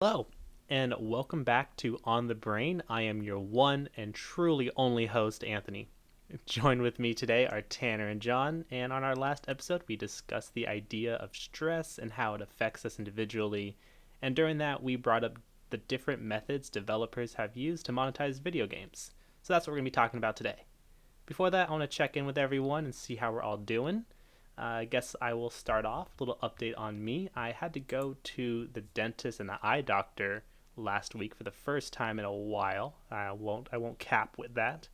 Hello, and welcome back to On the Brain. I am your one and truly only host, Anthony. Joined with me today are Tanner and John, and on our last episode, we discussed the idea of stress and how it affects us individually. And during that, we brought up the different methods developers have used to monetize video games. So that's what we're going to be talking about today. Before that, I want to check in with everyone and see how we're all doing. I guess I will start off. A little update on me. I had to go to the dentist and the eye doctor last week for the first time in a while. I won't cap with that.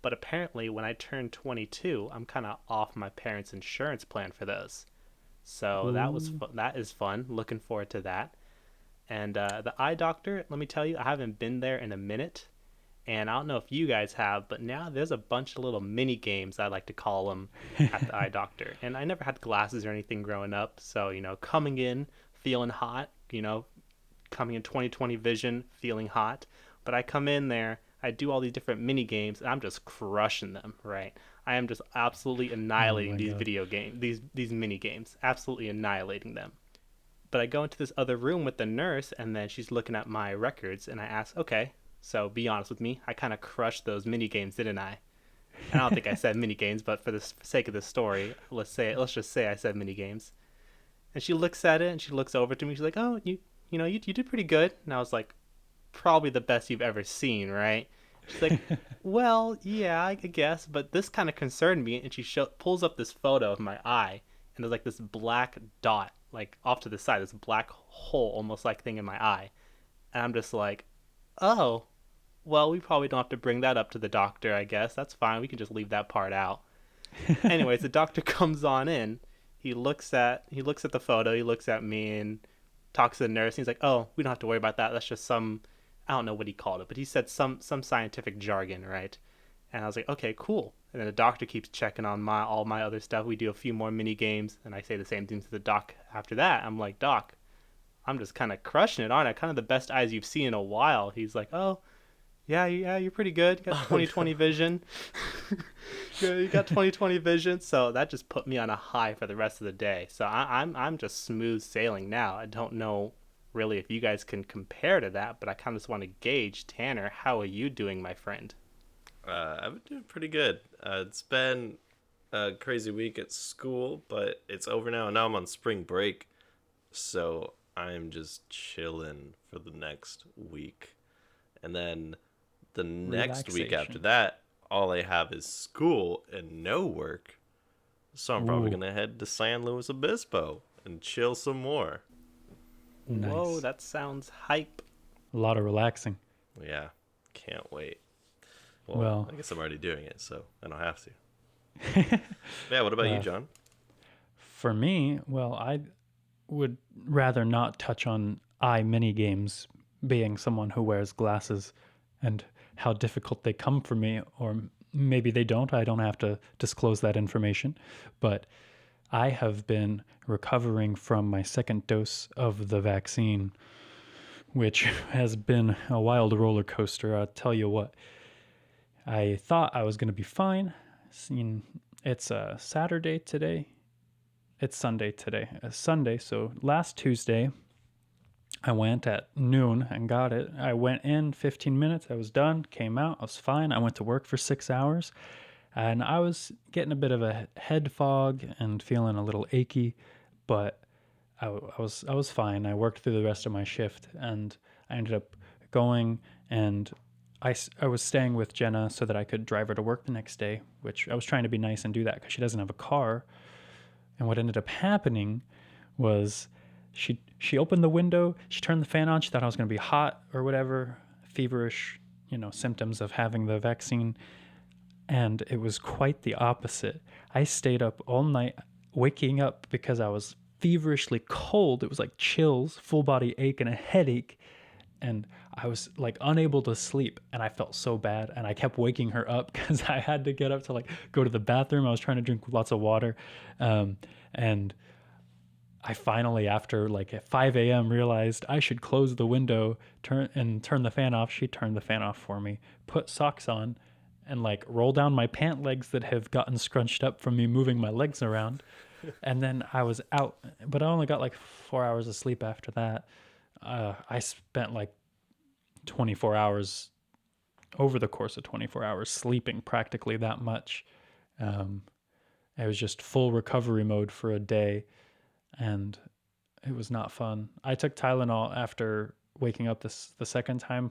But apparently, when I turn 22, I'm kind of off my parents' insurance plan for those. So Ooh. that is fun. Looking forward to that. And the eye doctor, let me tell you, I haven't been there in a minute. And I don't know if you guys have, but now there's a bunch of little mini games, I like to call them, at the eye doctor. And I never had glasses or anything growing up, so coming in feeling hot, coming in 2020 vision, feeling hot. But I come in there, I do all these different mini games, and I'm just crushing them, right? I am just absolutely Oh annihilating my these god. video games, these mini games, absolutely annihilating them. But I go into this other room with the nurse, and then she's looking at my records, and I ask, okay, so be honest with me, I kind of crushed those mini games, didn't I? And I don't think I said mini games, but for the sake of the story, let's just say I said mini games. And she looks at it, and she looks over to me. She's like, "Oh, you did pretty good." And I was like, "Probably the best you've ever seen, right?" She's like, "Well, yeah, I guess, but this kind of concerned me." And pulls up this photo of my eye, and there's like this black dot, like off to the side, this black hole, almost like thing in my eye. And I'm just like, "Oh, well, we probably don't have to bring that up to the doctor, I guess. That's fine. We can just leave that part out." Anyways, the doctor comes on in. He looks at the photo. He looks at me and talks to the nurse. And he's like, "Oh, we don't have to worry about that. That's just some, I don't know what he called it, but he said some scientific jargon, right?" And I was like, "Okay, cool." And then the doctor keeps checking on my all my other stuff. We do a few more mini games, and I say the same thing to the doc after that. I'm like, "Doc, I'm just kind of crushing it, aren't I? Kind of the best eyes you've seen in a while." He's like, "Oh, yeah, you're pretty good. You got Oh 20/20 no. vision." You got 20/20 vision. So that just put me on a high for the rest of the day. So I'm just smooth sailing now. I don't know really if you guys can compare to that, but I kind of just want to gauge. Tanner, how are you doing, my friend? I've been doing pretty good. It's been a crazy week at school, but it's over now, and now I'm on spring break, so I'm just chilling for the next week. And then the next week after Relaxation. that, all I have is school and no work. So I'm probably Ooh, gonna head to San Luis Obispo and chill some more. Whoa, nice. that sounds hype. A lot of relaxing. Yeah, can't wait. Well, Well, I guess I'm already doing it, so I don't have to. Yeah, what about you, uh, John? for me, I would rather not touch on eye mini games, being someone who wears glasses, and how difficult they come for me, or maybe they don't. I don't have to disclose that information. But I have been recovering from my second dose of the vaccine, which has been a wild roller coaster. I'll tell you what, I thought I was going to be fine. Seen it's Saturday today. It's Sunday today. It's Sunday, so last Tuesday I went at noon and got it. I went in 15 minutes. I was done. Came out. I was fine. I went to work for 6 hours, and I was getting a bit of a head fog and feeling a little achy, but I was fine. I worked through the rest of my shift, and I ended up going and I was staying with Jenna so that I could drive her to work the next day, which I was trying to be nice and do that because she doesn't have a car. And what ended up happening was she opened the window, she turned the fan on, she thought I was going to be hot or whatever, feverish, symptoms of having the vaccine, and it was quite the opposite. I stayed up all night waking up because I was feverishly cold. It was like chills, full body ache, and a headache. And I was like unable to sleep, and I felt so bad. And I kept waking her up because I had to get up to like go to the bathroom. I was trying to drink lots of water. And I finally, after like at 5 a.m., realized I should close the window, turn the fan off. She turned the fan off for me, put socks on, and like roll down my pant legs that have gotten scrunched up from me moving my legs around. And then I was out, but I only got like 4 hours of sleep after that. I spent like 24 hours over the course of 24 hours sleeping practically that much. Um, it was just full recovery mode for a day, and it was not fun. I took Tylenol after waking up the second time,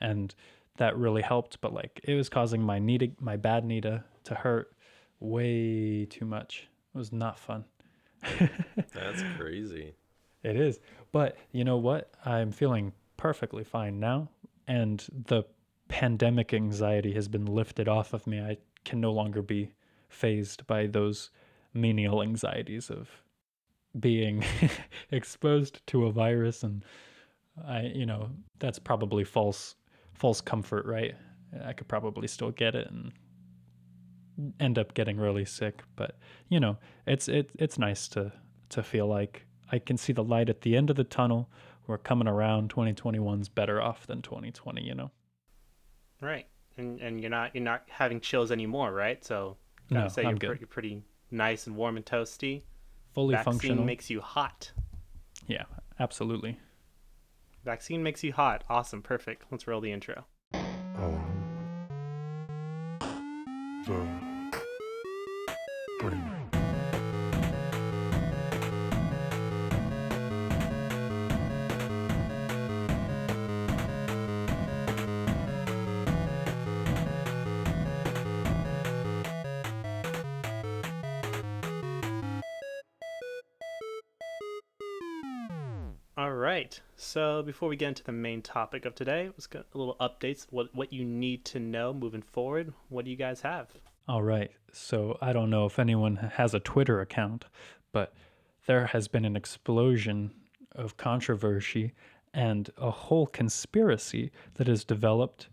and that really helped. But like, it was causing my bad knee to hurt way too much. It was not fun. That's crazy. It is. But you know what? I'm feeling perfectly fine now. And the pandemic anxiety has been lifted off of me. I can no longer be phased by those menial anxieties of being exposed to a virus. And that's probably false comfort, right? I could probably still get it and end up getting really sick. But it's nice to feel like I can see the light at the end of the tunnel. We're coming around. 2021's better off than 2020. Right. And you're not having chills anymore, right? So gotta No, say I'm good. you're pretty nice and warm and toasty. Fully Vaccine functional. makes you hot. Yeah, absolutely. Vaccine makes you hot. Awesome. Perfect. Let's roll the intro. The brain. All right. So before we get into the main topic of today, let's get a little updates. What you need to know moving forward. What do you guys have? All right. So I don't know if anyone has a Twitter account, but there has been an explosion of controversy and a whole conspiracy that has developed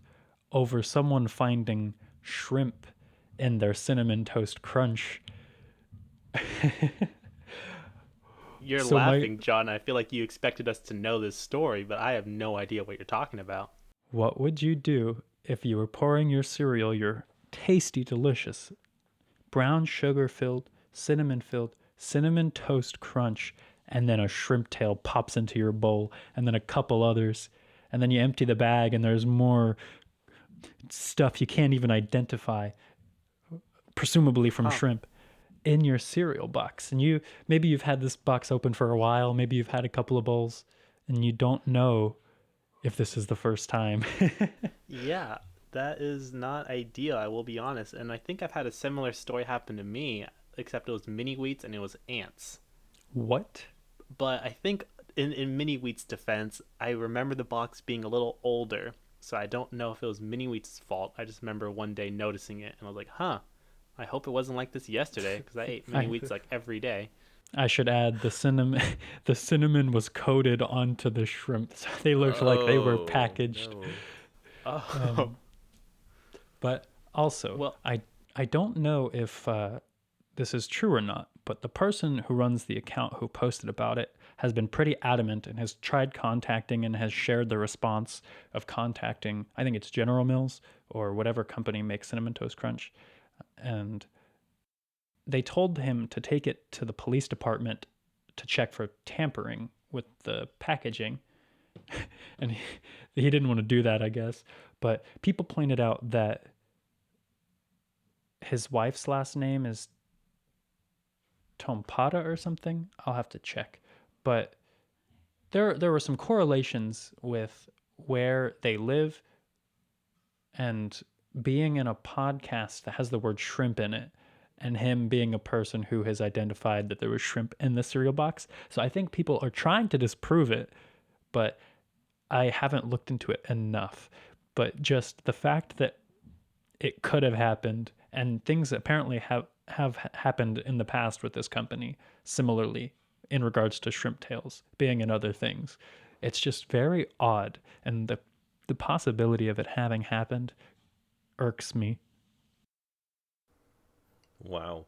over someone finding shrimp in their cinnamon toast crunch. You're So my laughing, John. I feel like you expected us to know this story, but I have no idea what you're talking about. What would you do if you were pouring your cereal, your tasty, delicious, brown sugar filled, cinnamon toast crunch, and then a shrimp tail pops into your bowl, and then a couple others, and then you empty the bag, and there's more stuff you can't even identify, presumably from Huh. shrimp, in your cereal box. And maybe you've had this box open for a while, maybe you've had a couple of bowls, and you don't know if this is the first time. Yeah, that is not ideal, I will be honest. And I think I've had a similar story happen to me, except it was mini wheats and it was ants. What? But I think in mini wheat's defense, I remember the box being a little older. So I don't know if it was mini wheat's fault. I just remember one day noticing it and I was like, huh, I hope it wasn't like this yesterday because I ate mini I wheats like every day. I should add the cinnamon. The cinnamon was coated onto the shrimp, so they looked like they were Oh, packaged. no. Oh, Um, but also, well, I don't know if this is true or not. But the person who runs the account who posted about it has been pretty adamant and has tried contacting and has shared the response of contacting. I think it's General Mills or whatever company makes Cinnamon Toast Crunch, and they told him to take it to the police department to check for tampering with the packaging. And he didn't want to do that, I guess. But people pointed out that his wife's last name is Tompata or something. I'll have to check. But there were some correlations with where they live and being in a podcast that has the word shrimp in it, and him being a person who has identified that there was shrimp in the cereal box. So I think people are trying to disprove it, but I haven't looked into it enough. But just the fact that it could have happened, and things apparently have happened in the past with this company similarly in regards to shrimp tails being in other things. It's just very odd, and the possibility of it having happened irks me. Wow.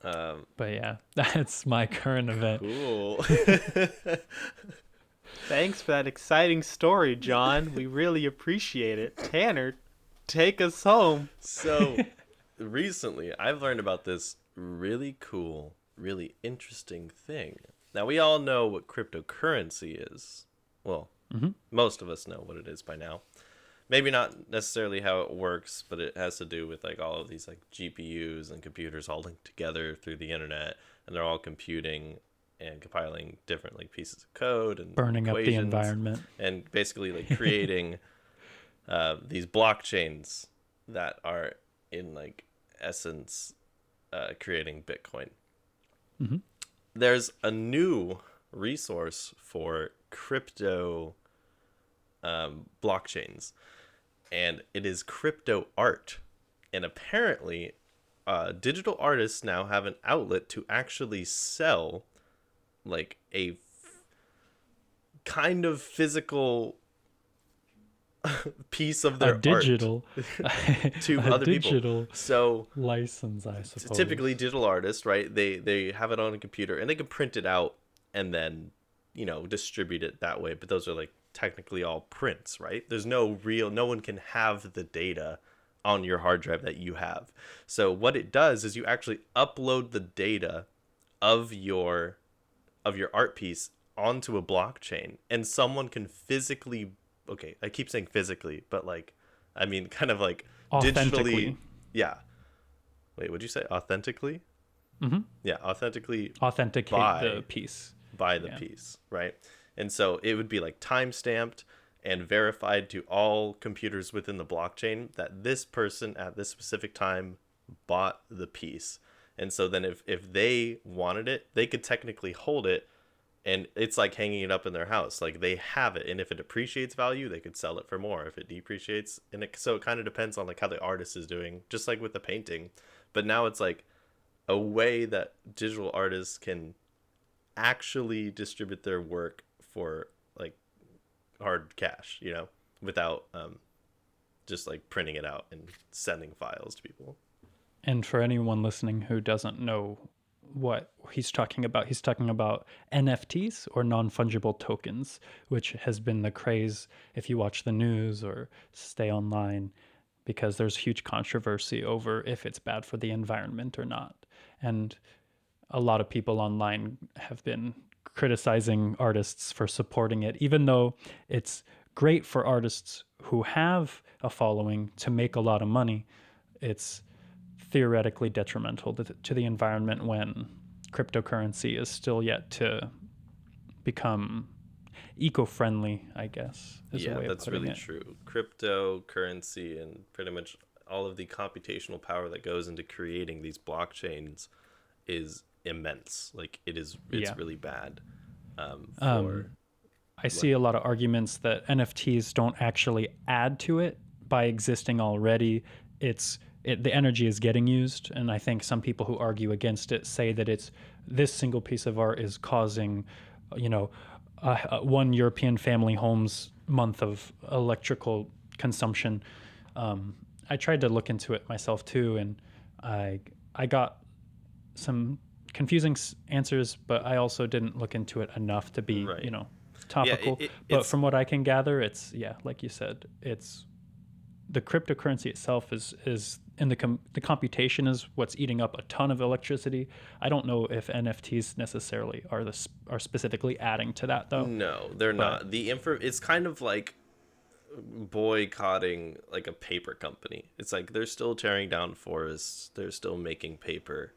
Um, But yeah, that's my current event. cool. thanks for that exciting story, John. We really appreciate it. Tanner, take us home. So, recently, I've learned about this really cool, really interesting thing. Now, we all know what cryptocurrency is. Well, Mm-hmm. most of us know what it is by now. Maybe not necessarily how it works, but it has to do with like all of these like GPUs and computers all linked together through the internet, and they're all computing and compiling different like pieces of code and Burning up the equations, environment. and basically like creating these blockchains that are in like essence creating Bitcoin. Mm-hmm. There's a new resource for crypto blockchains, and it is crypto art. And apparently, digital artists now have an outlet to actually sell like a kind of physical piece of A their digital, art to a other people. digital So license, I suppose. typically digital artists, right, they have it on a computer and they can print it out and then, you know, distribute it that way, but those are like technically all prints, right? There's no one can have the data on your hard drive that you have. So what it does is you actually upload the data of your art piece onto a blockchain, and someone can physically, okay, I keep saying physically, but like I mean kind of like Authentically. digitally. Yeah. Wait, what'd you say? Authentically? Mm-hmm. Yeah, authentically Authenticate the piece. buy the Yeah. piece, right? And so it would be like time stamped and verified to all computers within the blockchain that this person at this specific time bought the piece. And so then if they wanted it, they could technically hold it, and it's like hanging it up in their house. Like they have it, and if it appreciates value, they could sell it for more. If it depreciates, so it kind of depends on like how the artist is doing, just like with the painting. But now it's like a way that digital artists can actually distribute their work for like hard cash, you know, without just like printing it out and sending files to people. And for anyone listening who doesn't know what he's talking about NFTs, or non-fungible tokens, which has been the craze if you watch the news or stay online, because there's huge controversy over if it's bad for the environment or not. And a lot of people online have been criticizing artists for supporting it, even though it's great for artists who have a following to make a lot of money. It's theoretically detrimental to the environment when cryptocurrency is still yet to become eco-friendly, I guess, is a Yeah, way of that's putting really it. true. Cryptocurrency and pretty much all of the computational power that goes into creating these blockchains is immense. Like it's Yeah. really bad. Um, For I see a lot of arguments that NFTs don't actually add to it by existing already. The energy is getting used, and I think some people who argue against it say that it's this single piece of art is causing, you know, one European family home's month of electrical consumption. I tried to look into it myself too, and I got some confusing answers, but I also didn't look into it enough to be, right. Yeah, topical. But it's from what I can gather, it's, yeah, like you said, it's the cryptocurrency itself is in the computation is what's eating up a ton of electricity. I don't know if NFTs necessarily are specifically adding to that though. no, they're But not. It's kind of like boycotting like a paper company. It's like they're still tearing down forests, they're still making paper.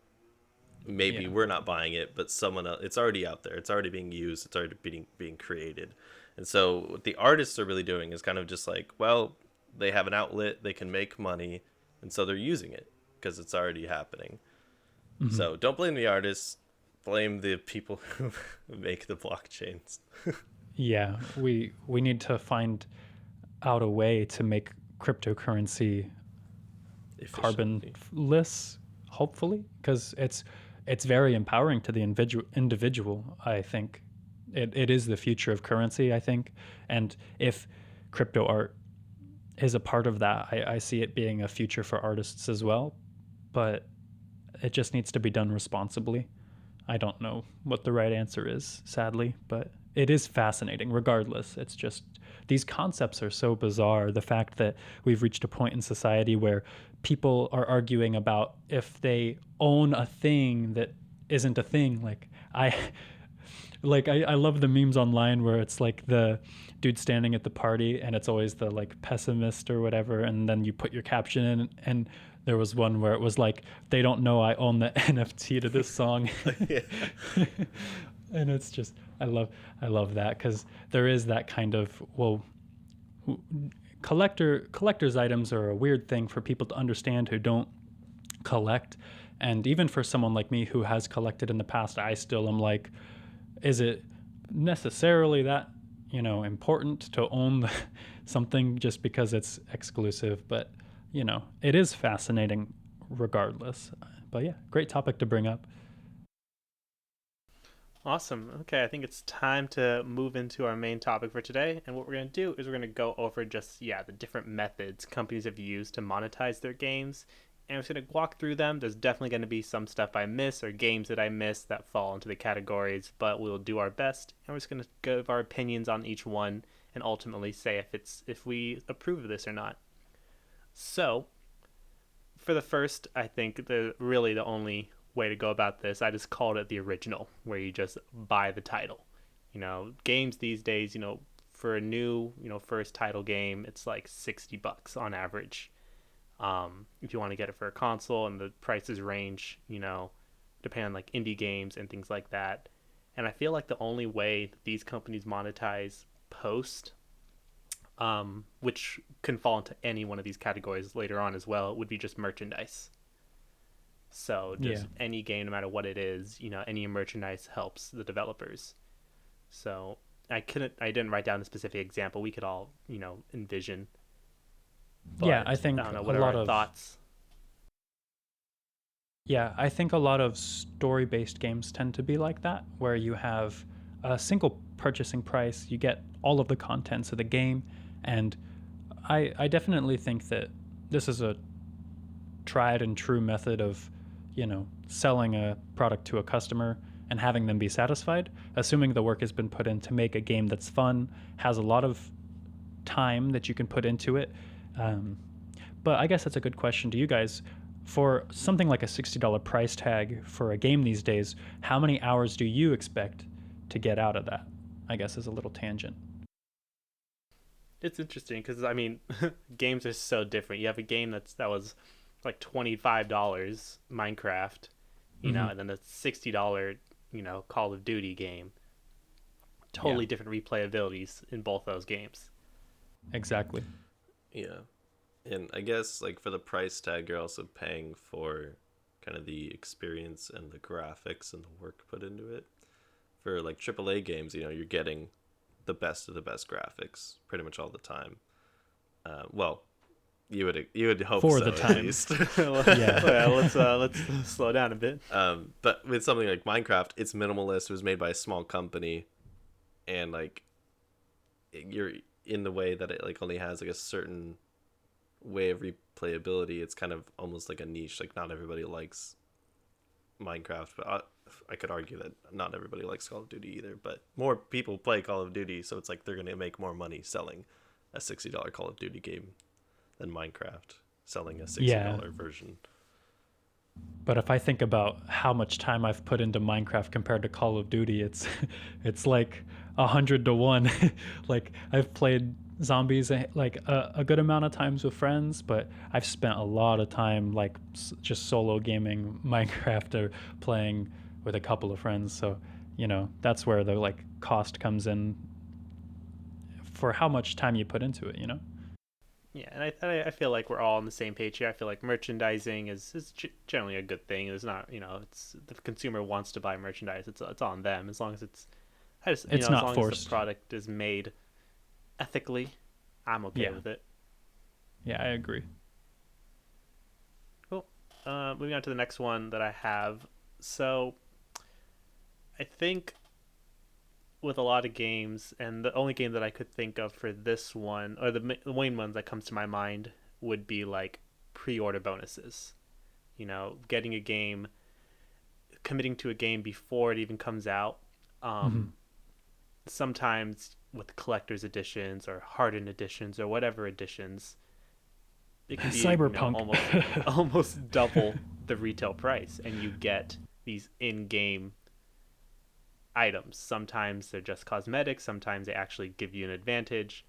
Maybe yeah, we're not buying it, but someone else, it's already out there, it's already being used, it's already being created. And so what the artists are really doing is kind of just like, well, they have an outlet, they can make money, and so they're using it because it's already happening. mm-hmm. So don't blame the artists, blame the people who make the blockchains. Yeah, we need to find out a way to make cryptocurrency Efficiently. carbonless, hopefully, because it's very empowering to the individual. I think it is the future of currency, I think, and if crypto art is a part of that, I see it being a future for artists as well, but it just needs to be done responsibly. I don't know what the right answer is, sadly, but it is fascinating regardless. It's just these concepts are so bizarre. The fact that we've reached a point in society where people are arguing about if they own a thing that isn't a thing. Like Like I love the memes online where it's like the dude standing at the party and it's always the like pessimist or whatever, and then you put your caption in, and there was one where it was like, they don't know I own the NFT to this song. Yeah. And it's just, I love that because there is that kind of, well, collector's items are a weird thing for people to understand who don't collect. And even for someone like me who has collected in the past, I still am like, is it necessarily that, important to own something just because it's exclusive? But it is fascinating regardless. But yeah, great topic to bring up. Awesome. Okay, I think it's time to move into our main topic for today. And what we're going to do is we're going to go over just, yeah, the different methods companies have used to monetize their games. And I'm just going to walk through them. There's definitely going to be some stuff I miss or games that I miss that fall into the categories, but we'll do our best. And we're just going to give our opinions on each one and ultimately say if we approve of this or not. So, for the first, I think the only way to go about this, I just called it the original, where you just buy the title. Games these days, for a new, first title game, it's like $60 on average. If you want to get it for a console, and the prices range, depending on like indie games and things like that. And I feel like the only way that these companies monetize post, which can fall into any one of these categories later on as well, would be just merchandise. So Yeah. just any game, no matter what it is, any merchandise helps the developers. So I didn't write down a specific example. We could all, envision. Yeah, I But I think don't know. a What are lot our of thoughts? Yeah, I think a lot of story-based games tend to be like that, where you have a single purchasing price, you get all of the contents of the game, and I definitely think that this is a tried and true method of, selling a product to a customer and having them be satisfied, assuming the work has been put in to make a game that's fun, has a lot of time that you can put into it. Um, but I guess that's a good question to you guys. For something like a $60 price tag for a game these days, how many hours do you expect to get out of that? I guess is a little tangent. It's interesting because I mean, games are so different. You have a game that was like $25 Minecraft, Mm-hmm. and then a $60, Call of Duty game. Yeah, Totally different replayabilities in both those games. exactly. Yeah. And I guess like for the price tag, you're also paying for kind of the experience and the graphics and the work put into it. For like AAA games, you're getting the best of the best graphics pretty much all the time. Well, you would hope For so the at time. least. Well, Yeah. let's slow down a bit. But with something like Minecraft, it's minimalist. It was made by a small company, and like you're in the way that it like only has like a certain way of replayability. It's kind of almost like a niche. Like not everybody likes Minecraft, but I could argue that not everybody likes Call of Duty either. But more people play Call of Duty, so it's like they're gonna make more money selling a $60 Call of Duty game than Minecraft selling a sixty Yeah. dollar version. But if I think about how much time I've put into Minecraft compared to Call of Duty, it's it's like 100 to 1. Like I've played zombies like a good amount of times with friends, but I've spent a lot of time like just solo gaming Minecraft or playing with a couple of friends. So that's where the like cost comes in for how much time you put into it. Yeah, and I feel like we're all on the same page here. I feel like merchandising is generally a good thing. It's not, it's the consumer wants to buy merchandise. It's on them as long as It's as not long as the forced. product is made ethically, I'm okay Yeah. with it. Yeah, I agree. Cool. Moving on to the next one that I have. So I think with a lot of games, and the only game that I could think of for this one, or the main ones that comes to my mind, would be like pre-order bonuses. Getting a game, committing to a game before it even comes out. Hmm. Um, Sometimes with collector's editions or hardened editions or whatever editions, it can be Cyberpunk. almost double the retail price, and you get these in-game items. Sometimes they're just cosmetics, sometimes they actually give you an advantage,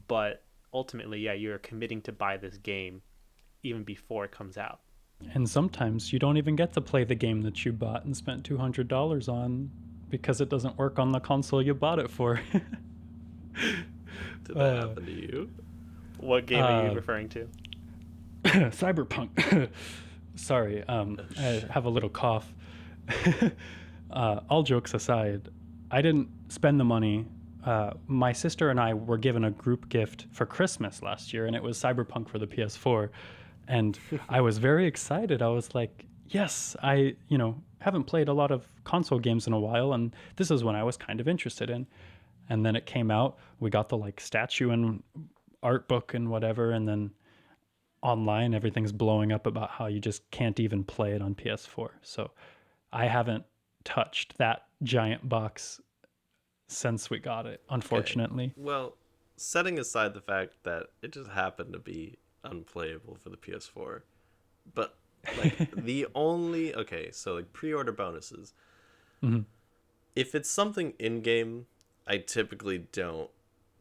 but ultimately, yeah, you're committing to buy this game even before it comes out. And sometimes you don't even get to play the game that you bought and spent $200 on because it doesn't work on the console you bought it for. Did that uh, happen to you? What game are you uh, referring to? Cyberpunk. Sorry, Oh I shit. have a little cough. All jokes aside, I didn't spend the money. My sister and I were given a group gift for Christmas last year, and it was Cyberpunk for the PS4. And I was very excited. I was like, yes, haven't played a lot of console games in a while, and this is one I was kind of interested in. And then it came out. We got the like statue and art book and whatever, and then online everything's blowing up about how you just can't even play it on PS4. So I haven't touched that giant box since we got it, Okay. unfortunately. Well, setting aside the fact that it just happened to be unplayable for the PS4, but like the only okay, so like pre-order bonuses. Mhm. If it's something in-game, I typically don't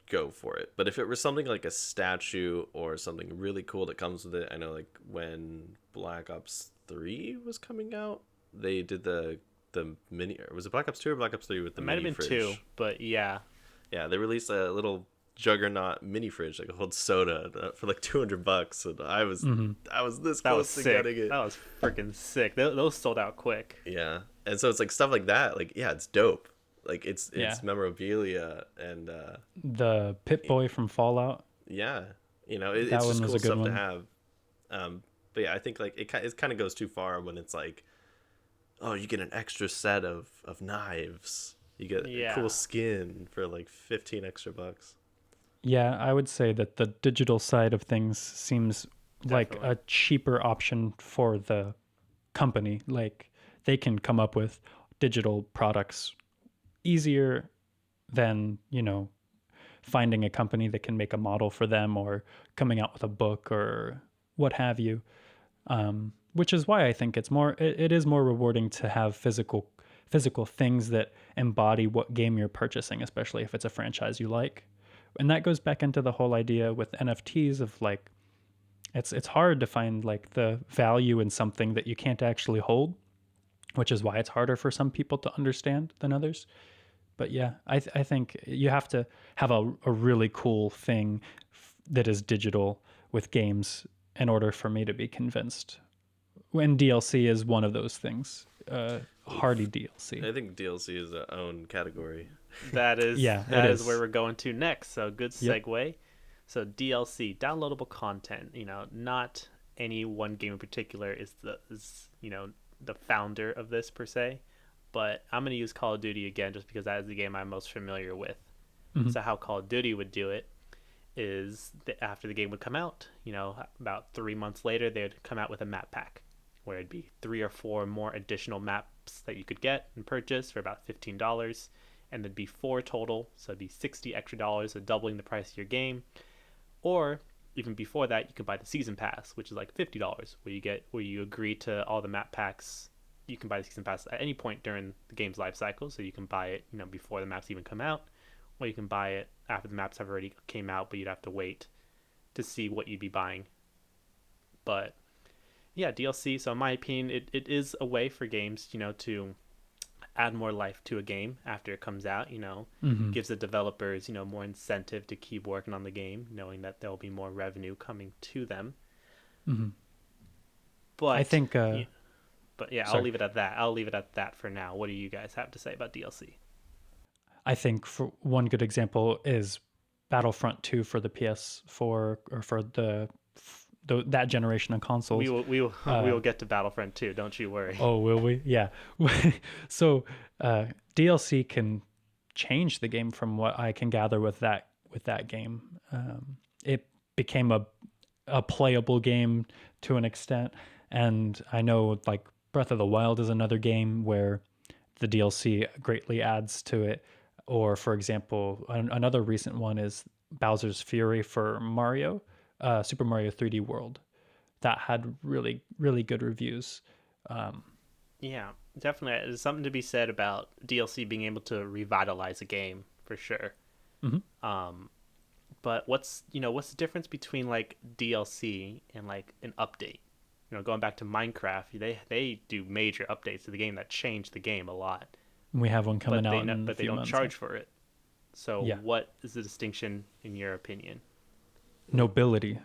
go for it. But if it was something like a statue or something really cool that comes with it, I know like when Black Ops 3 was coming out, they did the mini, or was it Black Ops 2 or Black Ops 3 with the It might have mini been two, fridge? but yeah, Yeah, they released a little juggernaut mini fridge like a whole soda for like $200, and Mhm. I was this that was close to getting sick. it. That was freaking sick. Those sold out quick. Yeah, and so it's like stuff like that. Like yeah, it's dope. Like Yeah. it's memorabilia, and The Pit Boy from Fallout, yeah, that it's one just was cool a good stuff to one. have. But yeah, I think like it kind of goes too far when it's like, oh, you get an extra set of knives. You get a cool Yeah, skin for like 15 extra bucks. Yeah, I would say that the digital side of things seems like definitely. a cheaper option for the company. Like they can come up with digital products easier than, finding a company that can make a model for them or coming out with a book or what have you. Which is why I think it is more rewarding to have physical things that embody what game you're purchasing, especially if it's a franchise you like. And that goes back into the whole idea with NFTs of like it's hard to find like the value in something that you can't actually hold, which is why it's harder for some people to understand than others. But yeah, I think you have to have a really cool thing that is digital with games in order for me to be convinced. When DLC is one of those things, hardy Oof. DLC. I think DLC is a own category. That is Yeah, it that is where is. we're going to next. So good Yep. segue. So DLC, downloadable content. Not any one game in particular is the founder of this per se, but I'm gonna use Call of Duty again just because that is the game I'm most familiar with. Hmm. So how Call of Duty would do it is that after the game would come out, about 3 months later, they would come out with a map pack where it'd be three or four more additional maps that you could get and purchase for about $15. And there'd be four total, so it'd be $60 extra, so doubling the price of your game. Or even before that, you can buy the season pass, which is like $50, where you agree to all the map packs. You can buy the season pass at any point during the game's life cycle, so you can buy it, before the maps even come out, or you can buy it after the maps have already came out, but you'd have to wait to see what you'd be buying. But yeah, DLC. So in my opinion, it is a way for games, to add more life to a game after it comes out. Hmm. Gives the developers, more incentive to keep working on the game, knowing that there'll be more revenue coming to them. Hmm. I But think. but yeah, I'll Sorry. leave it at that. I'll leave it at that for now. What do you guys have to say about DLC? I think for one good example is Battlefront 2 for the PS4 or for that generation of We consoles. will we will we Uh, will get to Battlefront too. Don't you worry. oh, will we? Yeah. So DLC can change the game from what I can gather with that game. It became a playable game to an extent, and I know like Breath of the Wild is another game where the DLC greatly adds to it. Or for example, another recent one is Bowser's Fury for Mario, Super Mario 3D World. That had really really good reviews. Um, Yeah, definitely. There's something to be said about DLC being able to revitalize a game for sure. Hmm. Um, but what's the difference between like DLC and like an update? Going back to Minecraft, they do major updates to the game that change the game a lot, We have one coming but out in a they few don't months. Yeah. charge for it. So Yeah. what is the distinction in your opinion? Nobility.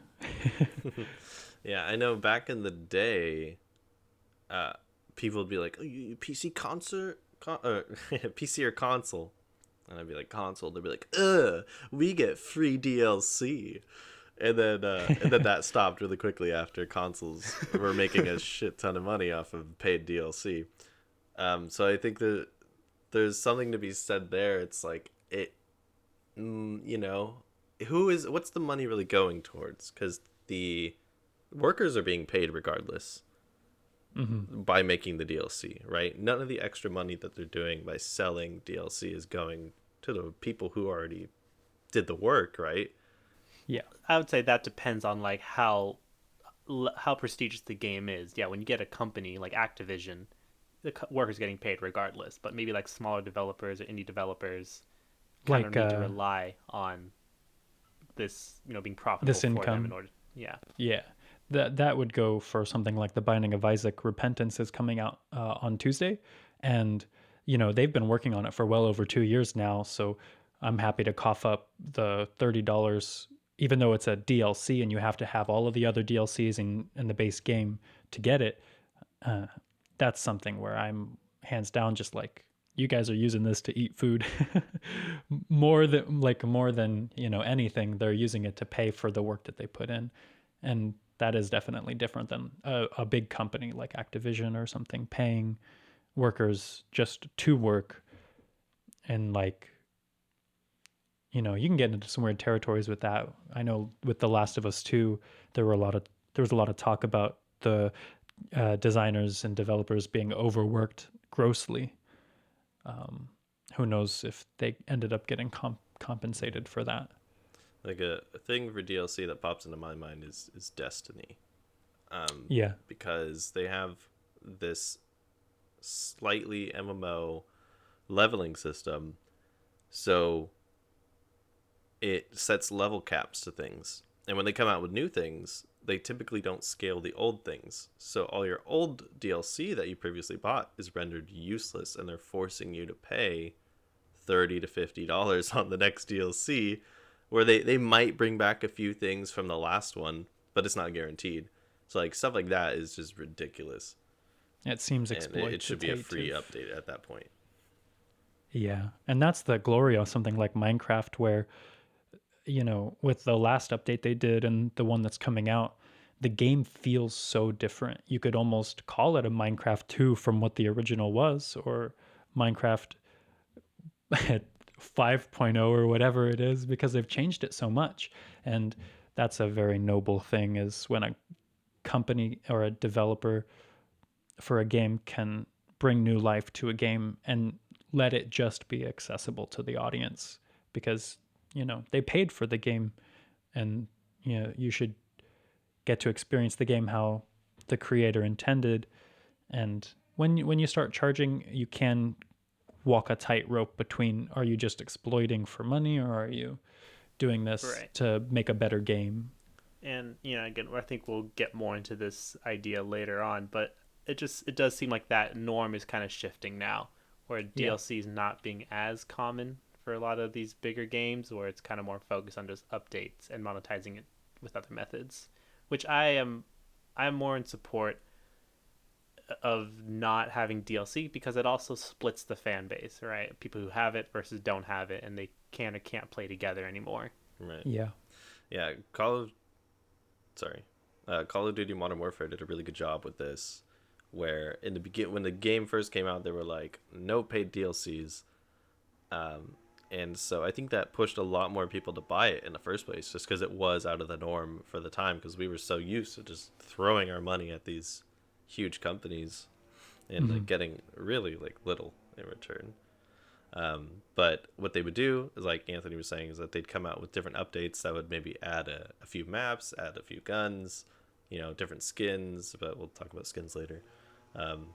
Yeah, I know back in the day, uh, people would be like, oh, PC concert, PC or console, and I'd be like console. They'd be like, we get free DLC, and then that stopped really quickly after consoles were making a shit ton of money off of paid DLC. So I think that there's something to be said there. It's like you know, what's the money really going towards? Because the workers are being paid regardless Hmm. by making the DLC, right? None of the extra money that they're doing by selling DLC is going to the people who already did the work, right? Yeah. I would say that depends on like how prestigious the game is. Yeah, when you get a company like Activision, the workers getting paid regardless. But maybe like smaller developers or indie developers kind of Like need to rely on this, being profitable this for them in income. order. Yeah, Yeah. That would go for something like The Binding of Isaac. Repentance is coming out on Tuesday, and they've been working on it for well over 2 years now. So I'm happy to cough up the $30, even though it's a DLC and you have to have all of the other DLCs in the base game to get it. Uh, that's something where I'm hands down just like, you guys are using this to eat food. More than anything, they're using it to pay for the work that they put in, and that is definitely different than a big company like Activision or something paying workers just to work. And like, you can get into some weird territories with that. I know with The Last of Us 2, there was a lot of talk about the designers and developers being overworked grossly. Um, who knows if they ended up getting compensated for that? Like a thing for DLC that pops into my mind is Destiny, Yeah. because they have this slightly MMO leveling system, so it sets level caps to things. And when they come out with new things, they typically don't scale the old things. So all your old DLC that you previously bought is rendered useless, and they're forcing you to pay $30 to $50 on the next DLC, where they might bring back a few things from the last one, but it's not guaranteed. So like stuff like that is just ridiculous, It seems and it should be a free exploitative. update at that point. Yeah. And that's the glory of something like Minecraft, where, with the last update they did and the one that's coming out, the game feels so different. You could almost call it a Minecraft 2 from what the original was, or Minecraft 5.0 or whatever it is, because they've changed it so much. And that's a very noble thing, is when a company or a developer for a game can bring new life to a game and let it just be accessible to the audience, because they paid for the game, and you should get to experience the game how the creator intended. And when you start charging, you can walk a tightrope between, are you just exploiting for money, or are you doing this right. to make a better game? And again, I think we'll get more into this idea later on, but it does seem like that norm is kind of shifting now, where Yeah. DLC is not being as common for a lot of these bigger games, where it's kind of more focused on just updates and monetizing it with other methods, which I'm more in support of not having DLC, because it also splits the fan base, right? People who have it versus don't have it, and they can or can't play together anymore. Right. Yeah. Yeah. Sorry. Call of Duty Modern Warfare did a really good job with this, where in the when the game first came out, they were like no paid DLCs, and so I think that pushed a lot more people to buy it in the first place, just because it was out of the norm for the time, because we were so used to just throwing our money at these huge companies and Hmm. like getting really like little in return. But what they would do is, like Anthony was saying, is that they'd come out with different updates that would maybe add a few maps, add a few guns, different skins. But we'll talk about skins later. Um,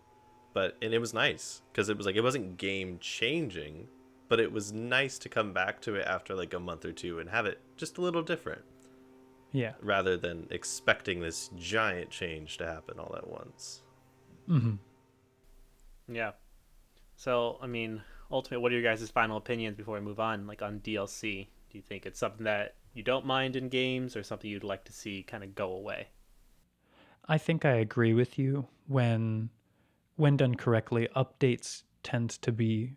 and it was nice because it was like it wasn't game changing, but it was nice to come back to it after like a month or two and have it just a little different Yeah. rather than expecting this giant change to happen all at once. Hmm. Yeah. So, I mean, ultimately, what are your guys' final opinions before we move on? Like on DLC, do you think it's something that you don't mind in games, or something you'd like to see kind of go away? I think I agree with you. When done correctly, updates tend to be,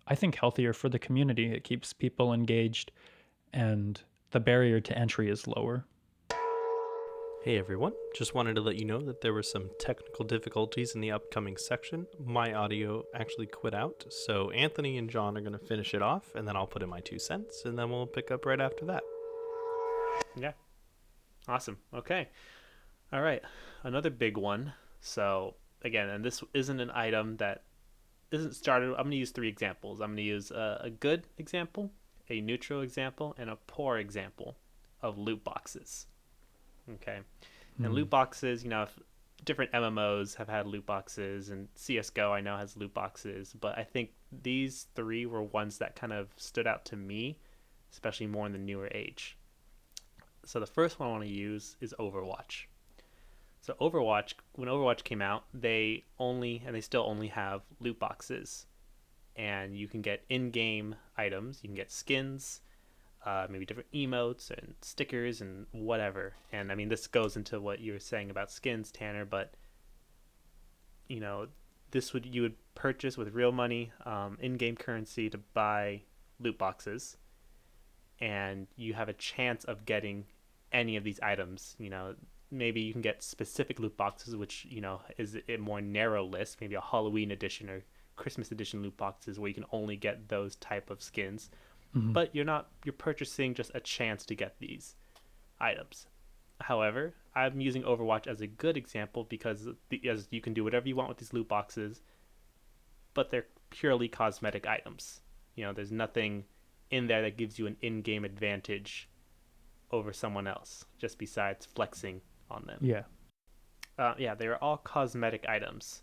I think, healthier for the community. It keeps people engaged, and the barrier to entry is lower. Hey everyone, just wanted to let you know that there were some technical difficulties in the upcoming section. My audio actually quit out, so Anthony and John are going to finish it off, and then I'll put in my 2 cents, and then we'll pick up right after that. Yeah. Awesome. Okay. All right. Another big one. So, again, and this isn't an item that isn't started. I'm going to use three examples. I'm going to use a good example, a neutral example, and a poor example of loot boxes. Okay. And loot boxes, different MMOs have had loot boxes, and CSGO I know has loot boxes, but I think these three were ones that kind of stood out to me, especially more in the newer age. So the first one I want to use is Overwatch. So Overwatch, when Overwatch came out, they only, and they still only have loot boxes, and you can get in-game items, you can get skins, maybe different emotes and stickers and whatever. And I mean, this goes into what you were saying about skins, Tanner. But you know, you would purchase with real money, in-game currency to buy loot boxes, and you have a chance of getting any of these items. Maybe you can get specific loot boxes, which is a more narrow list. Maybe a Halloween edition or Christmas edition loot boxes where you can only get those type of skins, Mm-hmm. but you're purchasing just a chance to get these items. However, I'm using Overwatch as a good example because as you can do whatever you want with these loot boxes, but they're purely cosmetic items. There's nothing in there that gives you an in-game advantage over someone else, just besides flexing on them. Yeah. Yeah, they are all cosmetic items.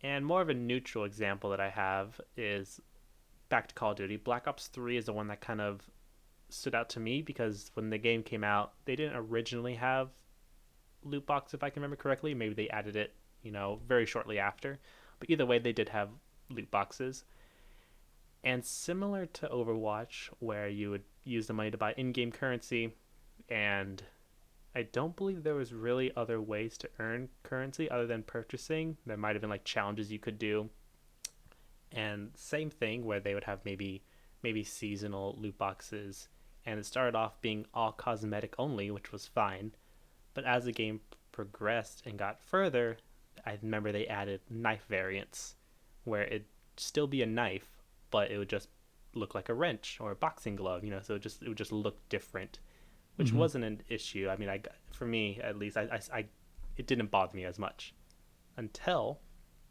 And more of a neutral example that I have is back to Call of Duty. Black Ops 3 is the one that kind of stood out to me because when the game came out, they didn't originally have loot box, if I can remember correctly. Maybe they added it, very shortly after. But either way, they did have loot boxes. And similar to Overwatch, where you would use the money to buy in-game currency, and I don't believe there was really other ways to earn currency other than purchasing. There might have been like challenges you could do, and same thing where they would have maybe seasonal loot boxes, and it started off being all cosmetic only, which was fine. But as the game progressed and got further, I remember they added knife variants where it'd still be a knife, but it would just look like a wrench or a boxing glove, so it would just look different, which Mm-hmm. wasn't an issue. I mean, for me at least, it didn't bother me as much until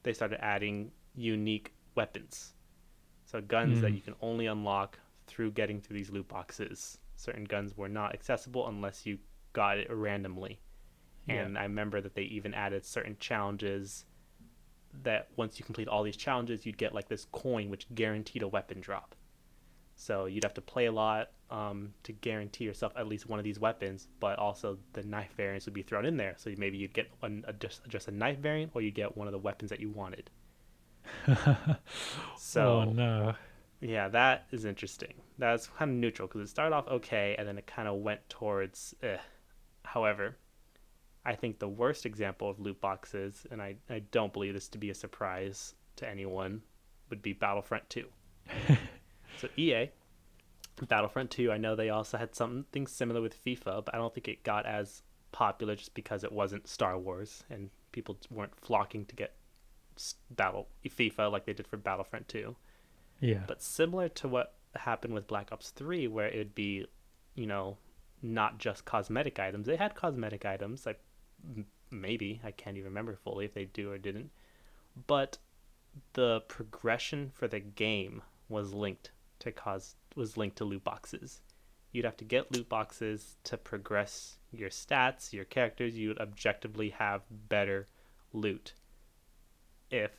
they started adding unique weapons. So guns that you can only unlock through getting through these loot boxes. Certain guns were not accessible unless you got it randomly. Yeah. And I remember that they even added certain challenges that once you complete all these challenges, you'd get like this coin which guaranteed a weapon drop. So you'd have to play a lot to guarantee yourself at least one of these weapons, but also the knife variants would be thrown in there. So maybe you'd get just a knife variant, or you get one of the weapons that you wanted. So Oh no. yeah, that is interesting. That's kind of neutral because it started off okay and then it kind of went towards eh. However, I think the worst example of loot boxes, and I don't believe this to be a surprise to anyone, would be Battlefront 2. So EA, Battlefront 2, I know they also had something similar with FIFA, but I don't think it got as popular just because it wasn't Star Wars and people weren't flocking to get FIFA like they did for Battlefront 2. Yeah. But similar to what happened with Black Ops 3, where it would be, not just cosmetic items. They had cosmetic items, like maybe, I can't even remember fully if they do or didn't. But the progression for the game was linked to loot boxes. You'd have to get loot boxes to progress your stats, your characters. You would objectively have better loot if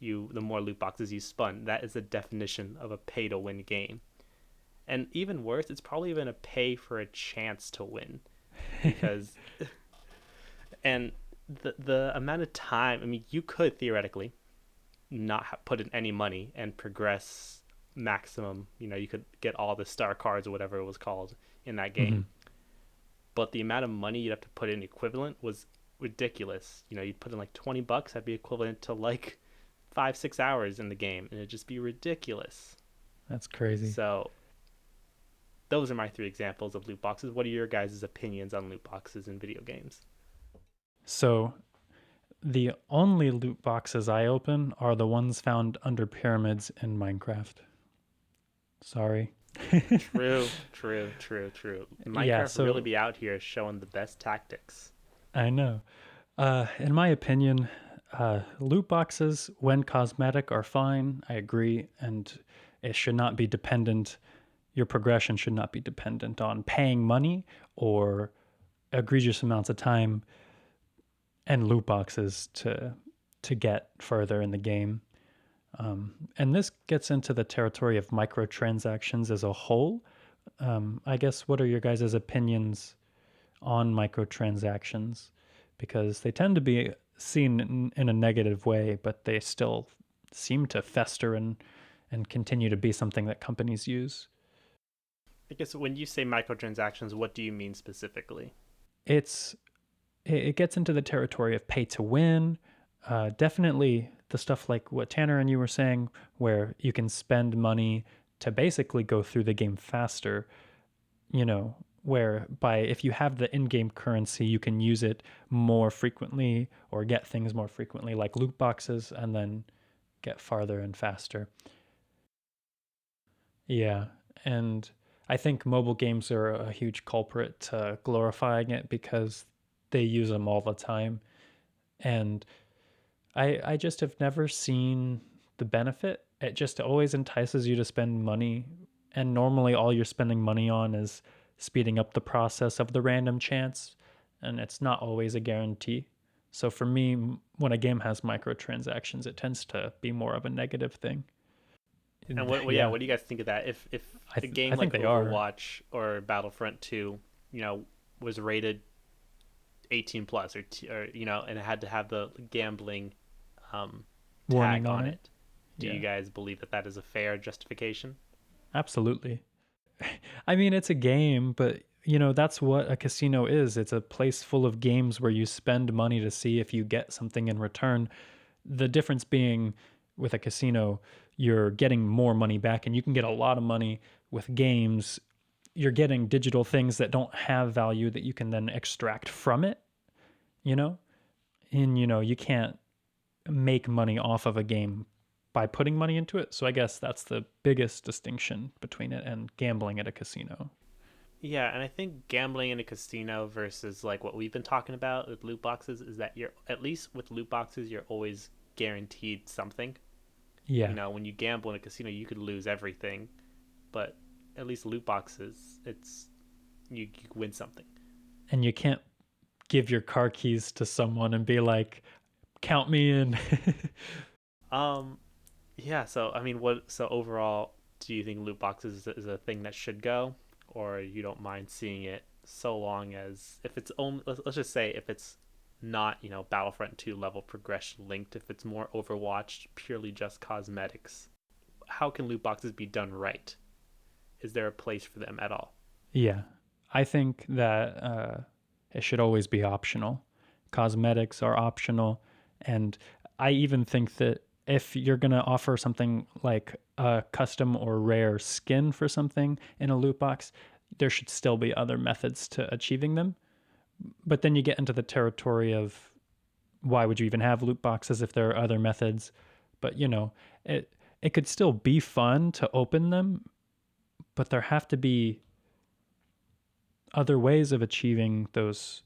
the more loot boxes you spun. That is the definition of a pay to win game. And even worse, it's probably even a pay for a chance to win, because and the amount of time, I mean, you could theoretically not put in any money and progress maximum. You could get all the star cards or whatever it was called in that Hmm. game. But the amount of money you'd have to put in equivalent was ridiculous. You'd put in like $20, that'd be equivalent to like 5-6 hours in the game, and it'd just be ridiculous. That's crazy. So those are my three examples of loot boxes. What are your guys' opinions on loot boxes in video games? So the only loot boxes I open are the ones found under pyramids in Minecraft. Sorry. True, true, true, true. Yeah, Minecraft really so be out here showing the best tactics. I know. In my opinion, loot boxes, when cosmetic, are fine. I agree. And it should not be dependent, your progression should not be dependent on paying money or egregious amounts of time and loot boxes to get further in the game. And this gets into the territory of microtransactions as a whole. I guess, what are your guys' opinions on microtransactions? Because they tend to be seen in a negative way, but they still seem to fester and continue to be something that companies use. I guess when you say microtransactions, what do you mean specifically? It's it gets into the territory of pay to win. Definitely the stuff like what Tanner and you were saying, where you can spend money to basically go through the game faster, whereby if you have the in-game currency, you can use it more frequently or get things more frequently, like loot boxes, and then get farther and faster. Yeah, and I think mobile games are a huge culprit to glorifying it because they use them all the time. And I just have never seen the benefit. It just always entices you to spend money. And normally all you're spending money on is speeding up the process of the random chance. And it's not always a guarantee. So for me, when a game has microtransactions, it tends to be more of a negative thing. And yeah, Yeah, what do you guys think of that? If a I game think like they are. Overwatch or Battlefront 2, was rated 18 plus, or and it had to have the gambling tag Warning on on it. it, do you Yeah, guys believe that that is a fair justification? absolutely. I mean, it's a game, but that's what a casino is. It's a place full of games where you spend money to see if you get something in return. The difference being, with a casino, you're getting more money back, and you can get a lot of money. With games, you're getting digital things that don't have value that you can then extract from it, you know? And you can't make money off of a game by putting money into it. So I guess that's the biggest distinction between it and gambling at a casino. Yeah, and I think gambling in a casino versus like what we've been talking about with loot boxes is that you're, at least with loot boxes, you're always guaranteed something. Yeah. When you gamble in a casino, you could lose everything, but at least loot boxes, it's you win something. And you can't give your car keys to someone and be like, count me in. Um, yeah. So I mean, what? So overall, do you think loot boxes is a thing that should go, or you don't mind seeing it so long as if it's only let's just say if it's not Battlefront 2 level progression linked, if it's more Overwatch, purely just cosmetics, how can loot boxes be done right? Is there a place for them at all? Yeah. I think that it should always be optional. Cosmetics are optional. And I even think that if you're going to offer something like a custom or rare skin for something in a loot box, there should still be other methods to achieving them. But then you get into the territory of why would you even have loot boxes if there are other methods? But it could still be fun to open them, but there have to be other ways of achieving those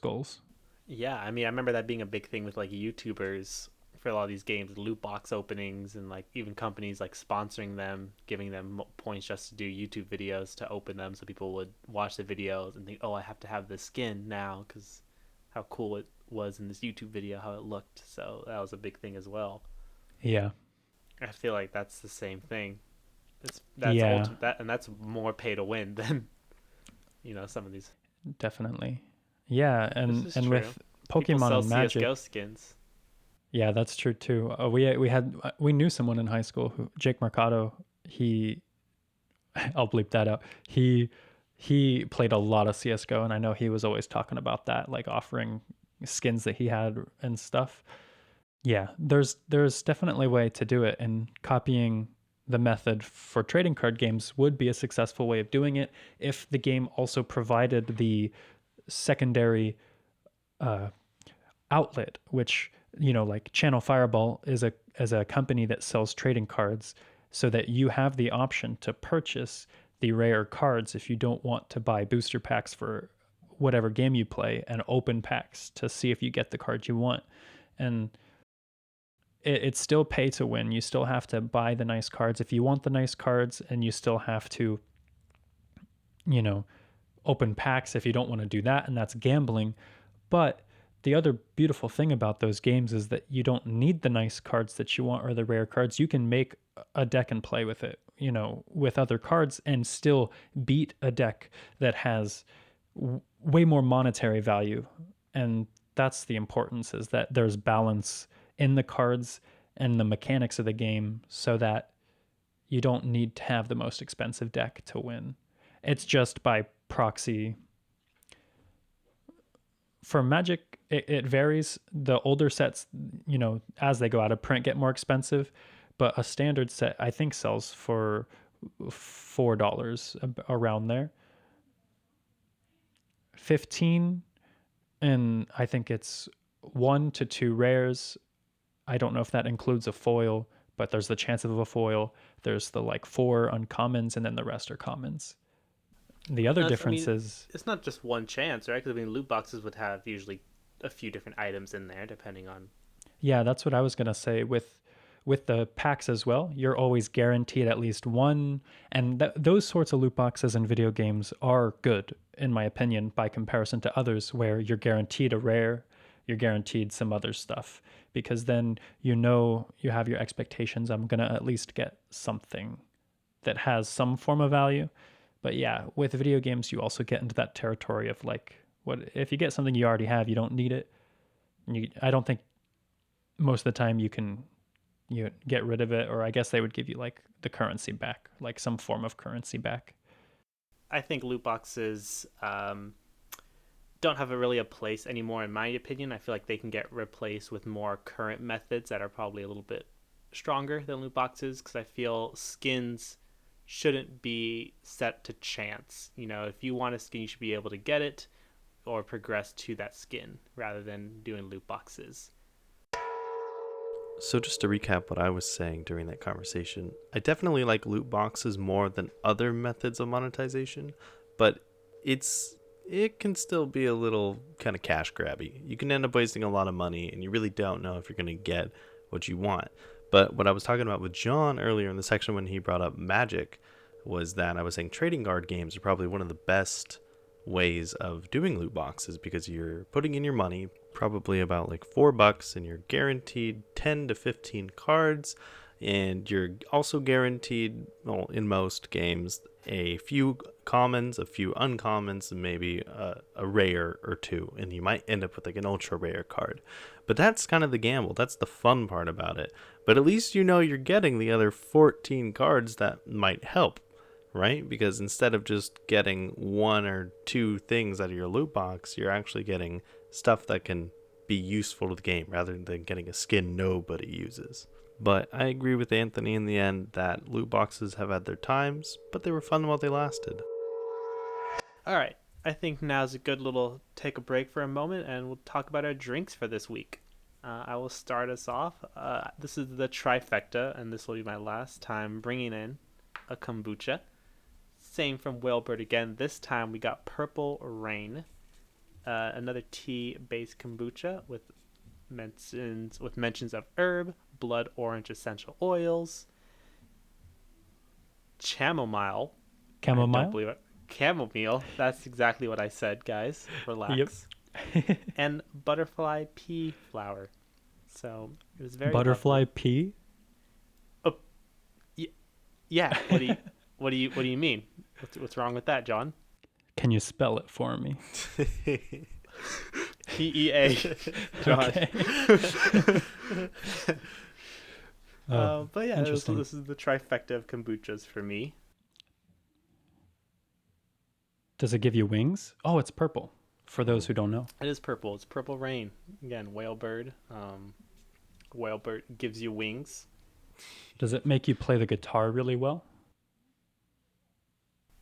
goals. Yeah, I mean, I remember that being a big thing with like YouTubers for a lot of these games, loot box openings, and like even companies like sponsoring them, giving them points just to do YouTube videos to open them, so people would watch the videos and think, "Oh, I have to have this skin now because how cool it was in this YouTube video, how it looked." So that was a big thing as well. Yeah. I feel like that's the same thing. That's Yeah, ultimate that, and that's more pay to win than some of these. definitely. Yeah, This and is and true. with People Pokemon sell and CS:GO Magic, skins. yeah, that's true too. We knew someone in high school who Jake Mercado. He I'll bleep that out. He played a lot of CS:GO, and I know he was always talking about that, like offering skins that he had and stuff. Yeah, there's definitely a way to do it, and copying the method for trading card games would be a successful way of doing it if the game also provided the secondary uh, outlet, which like Channel Fireball is a company that sells trading cards, so that you have the option to purchase the rare cards if you don't want to buy booster packs for whatever game you play, and open packs to see if you get the card you want. And it's still pay to win. You still have to buy the nice cards if you want the nice cards, and you still have to, you know, open packs if you don't want to do that, and that's gambling. But the other beautiful thing about those games is that you don't need the nice cards that you want or the rare cards. You can make a deck and play with it, with other cards, and still beat a deck that has way more monetary value. And that's the importance, is that there's balance in the cards and the mechanics of the game, so that you don't need to have the most expensive deck to win. It's just by proxy. For Magic, it varies. The older sets, as they go out of print, get more expensive, but a standard set I think sells for $4 around there. 15, and I think it's 1 to 2 rares. I don't know if that includes a foil, but there's the chance of a foil. There's the like 4 uncommons, and then the rest are commons. The other I difference mean, is, it's not just one chance, right? Because I mean, loot boxes would have usually a few different items in there, depending on. yeah, that's what I was gonna say with the packs as well. You're always guaranteed at least one, and those sorts of loot boxes in video games are good, in my opinion, by comparison to others where you're guaranteed a rare, you're guaranteed some other stuff, because then you have your expectations. I'm gonna at least get something that has some form of value. But yeah, with video games, you also get into that territory of like, what if you get something you already have, you don't need it. I don't think most of the time you get rid of it, or I guess they would give you like the currency back, like some form of currency back. I think loot boxes don't have really a place anymore, in my opinion. I feel like they can get replaced with more current methods that are probably a little bit stronger than loot boxes, because I feel skins shouldn't be set to chance. If you want a skin, you should be able to get it or progress to that skin rather than doing loot boxes. So just to recap what I was saying during that conversation, I definitely like loot boxes more than other methods of monetization, but it can still be a little kind of cash grabby. You can end up wasting a lot of money, and you really don't know if you're going to get what you want. But what I was talking about with John earlier in the section when he brought up Magic was that I was saying trading card games are probably one of the best ways of doing loot boxes, because you're putting in your money, probably about like $4, and you're guaranteed 10 to 15 cards, and you're also guaranteed, well, in most games, a few commons, a few uncommons, and maybe a rare or two, and you might end up with like an ultra rare card. But that's kind of the gamble. That's the fun part about it. But at least you're getting the other 14 cards that might help, right? Because instead of just getting 1 or 2 things out of your loot box, you're actually getting stuff that can be useful to the game rather than getting a skin nobody uses. But I agree with Anthony in the end that loot boxes have had their times, but they were fun while they lasted. All right. I think now's a good little take a break for a moment, and we'll talk about our drinks for this week. I will start us off. This is the trifecta, and this will be my last time bringing in a kombucha. Same from Whalebird again. This time we got Purple Rain, another tea-based kombucha with mentions of herb, blood orange essential oils, chamomile. I don't Chamomile. believe it. Chamomile. That's exactly what I said, guys. Yep. Relax. And butterfly pea flower. So it was very Butterfly lovely. pea. Yeah. What do you mean? What's wrong with that, John? Can you spell it for me? PEA, John. Okay. But yeah, Interesting. this is the trifecta of kombuchas for me. Does it give you wings? Oh, it's purple. For those who don't know. It is purple. It's purple rain. Again, whale bird. Whale bird gives you wings. Does it make you play the guitar really well?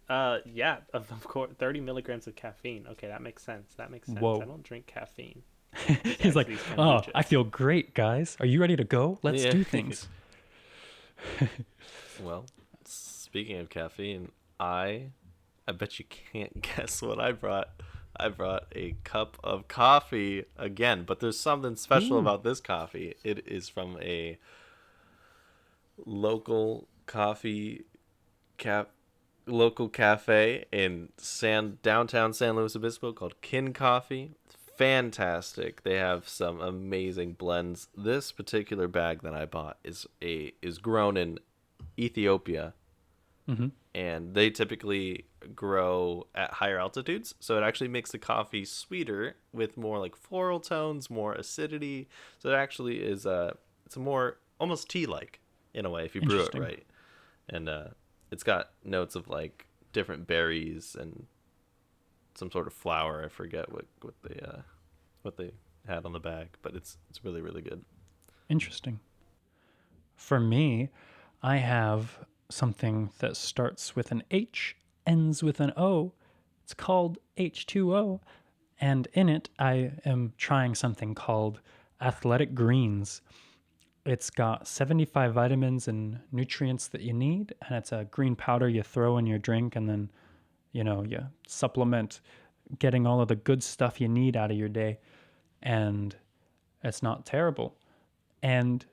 Yeah, of course, 30 milligrams of caffeine. Okay, that makes sense. That makes sense. I Whoa. don't drink caffeine. He's Besides like, these oh, I kombuchas. feel great, guys. Are you ready to go? Let's Yeah. do things. Well, speaking of caffeine, I bet you can't guess what I brought. I brought a cup of coffee again, but there's something special Ooh. about this coffee. It is from a local coffee cap local cafe in downtown San Luis Obispo called Kin Coffee. Fantastic. They have some amazing blends. This particular bag that I bought is grown in Ethiopia, Mm-hmm. and they typically grow at higher altitudes, so it actually makes the coffee sweeter with more like floral tones, more acidity. So it actually is it's a more almost tea like in a way if you brew it Interesting. right. And it's got notes of like different berries and some sort of flower. I forget what they had on the bag, but it's really really good. Interesting. For me, I have something that starts with an H, ends with an O. It's called H2O. And in it, I am trying something called Athletic Greens. It's got 75 vitamins and nutrients that you need. And it's a green powder you throw in your drink. And then, you supplement getting all of the good stuff you need out of your day. And it's not terrible. And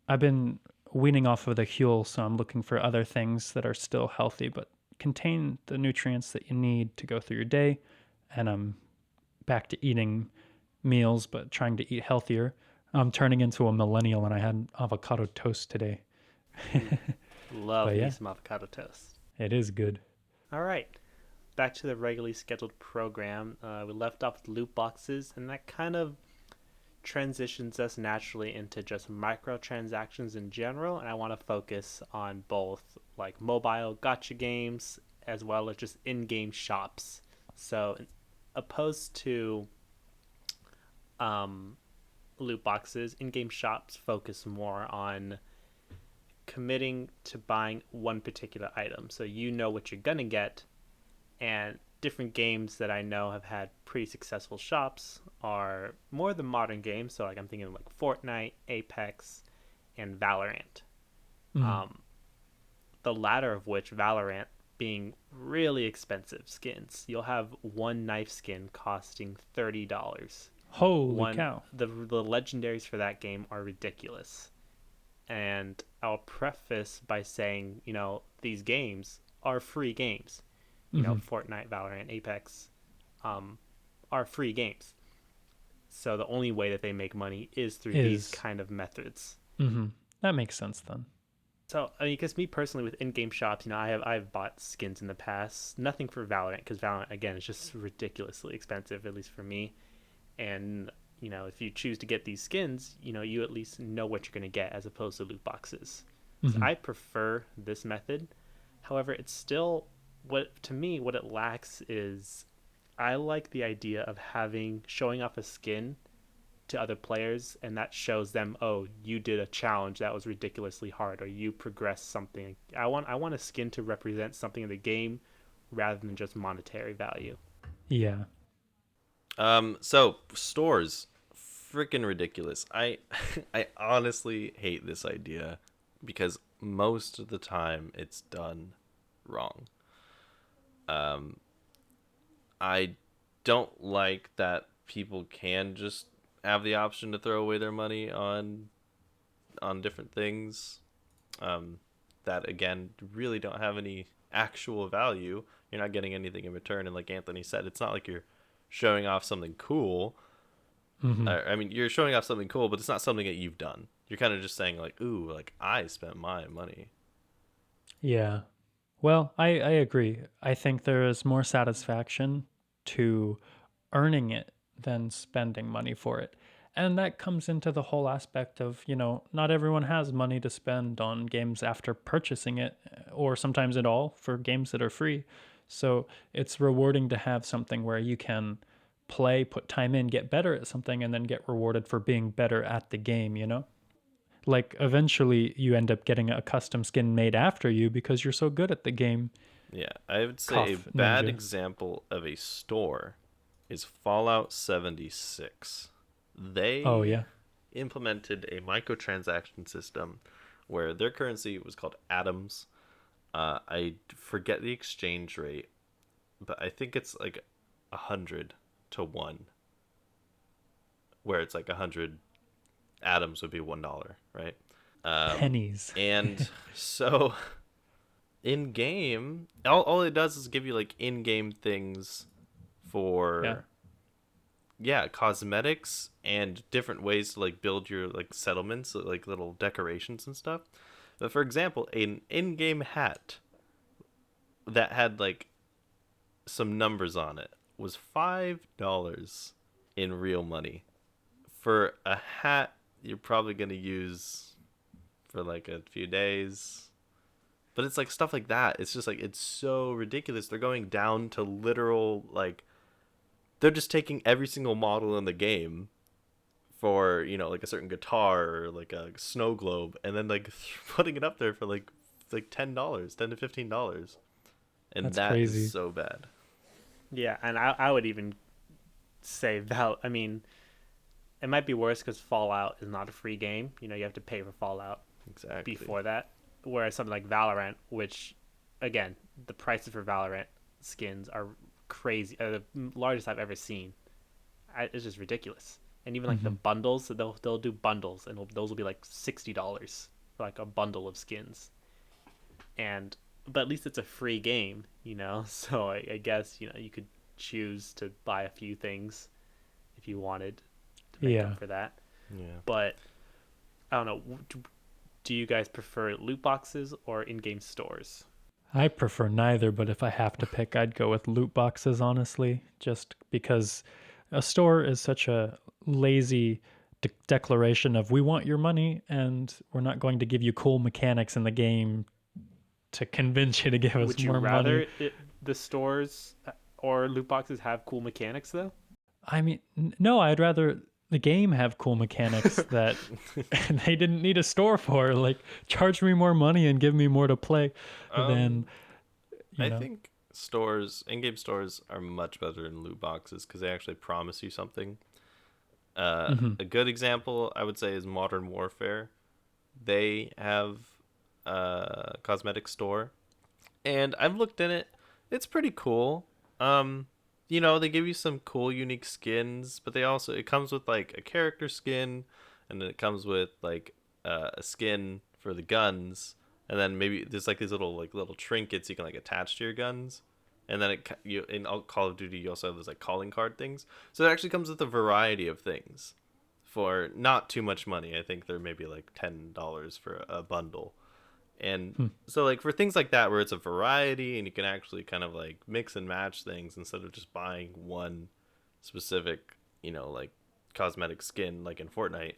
I've been weaning off of the Huel, so I'm looking for other things that are still healthy but contain the nutrients that you need to go through your day. And I'm back to eating meals but trying to eat healthier. I'm turning into a millennial and I had avocado toast today. Love But me yeah, some avocado toast. it is good. All right, back to the regularly scheduled program. We left off with loot boxes, and that kind of transitions us naturally into just microtransactions in general. And I want to focus on both like mobile gotcha games as well as just in-game shops. So, opposed to um, loot boxes, in-game shops focus more on committing to buying one particular item. So you know what you're gonna get, and different games that I know have had pretty successful shops are more the modern games. So like I'm thinking of like Fortnite, Apex, and Valorant. Mm. Um, the latter of which, Valorant, being really expensive skins. You'll have one knife skin costing $30. Holy One cow. the legendaries for that game are ridiculous. And I'll preface by saying, these games are free games. Mm-hmm. Fortnite, Valorant, Apex, are free games. So the only way that they make money is through these Is. kind of methods. Mm-hmm. That makes sense then. So I mean, because me personally, with in-game shops, I've bought skins in the past. Nothing for Valorant, because Valorant again is just ridiculously expensive, at least for me. And if you choose to get these skins, you at least know what you're going to get as opposed to loot boxes. So Mm-hmm. I prefer this method. However, it's still what it lacks is I like the idea of showing off a skin to other players, and that shows them, oh, you did a challenge that was ridiculously hard, or you progressed something. I want a skin to represent something in the game rather than just monetary value. Yeah. So stores, freaking ridiculous. I honestly hate this idea because most of the time it's done wrong. Um, I don't like that people can just have the option to throw away their money on different things. That again really don't have any actual value. You're not getting anything in return, and like Anthony said, it's not like you're showing off something cool. Mm-hmm. I mean, you're showing off something cool, but it's not something that you've done. You're kind of just saying like, "Ooh, like I spent my money." Yeah. Well, I agree. I think there is more satisfaction to earning it than spending money for it. And that comes into the whole aspect of, not everyone has money to spend on games after purchasing it, or sometimes at all for games that are free. So it's rewarding to have something where you can play, put time in, get better at something, and then get rewarded for being better at the game. Like eventually you end up getting a custom skin made after you because you're so good at the game. Yeah, I would say a Cough bad ninja. example of a store is Fallout 76. Oh They yeah. implemented a microtransaction system where their currency was called atoms. I forget the exchange rate, but I think it's like 100 to 1, where it's like 100 atoms would be $1, right? Pennies. And so in game, all it does is give you like in game things Yeah. for, yeah, cosmetics and different ways to like build your like settlements, like little decorations and stuff. But for example, an in game hat that had like some numbers on it was $5 in real money. For a hat you're probably gonna use for like a few days. But it's like stuff like that. It's just like it's so ridiculous. They're going down to literal like they're just taking every single model in the game for, like a certain guitar or like a snow globe, and then like putting it up there for like $10, $10 to $15. And That's that is crazy. so bad. Yeah, and I would even say I mean, it might be worse because Fallout is not a free game. You have to pay for Fallout Exactly. before that. Whereas something like Valorant, which, again, the prices for Valorant skins are crazy, the largest I've ever seen. It's just ridiculous. And even like the Hmm. bundles, they'll do bundles, and those will be like $60 for like a bundle of skins. And but at least it's a free game. So I guess you could choose to buy a few things if you wanted to make Yeah. up for that. Yeah. But I don't know. Do you guys prefer loot boxes or in-game stores? I prefer neither, but if I have to pick, I'd go with loot boxes, honestly, just because a store is such a lazy declaration of we want your money and we're not going to give you cool mechanics in the game to convince you to give us Would you more money. rather the stores or loot boxes have cool mechanics though? I mean, no, I'd rather the game have cool mechanics that they didn't need a store for. Like, charge me more money and give me more to play um than, you I know. think stores, in-game stores, are much better than loot boxes because they actually promise you something. Hmm. A good example I would say is Modern Warfare. They have a cosmetic store, and I've looked in it. It's pretty cool. Um, they give you some cool, unique skins, but it comes with like a character skin, and then it comes with like a skin for the guns, and then maybe there's like these little trinkets you can like attach to your guns, and then you in Call of Duty you also have those like calling card things. So it actually comes with a variety of things for not too much money. I think they're maybe like $10 for a bundle. And Hmm. so like for things like that where it's a variety and you can actually kind of like mix and match things instead of just buying one specific, like cosmetic skin like in Fortnite,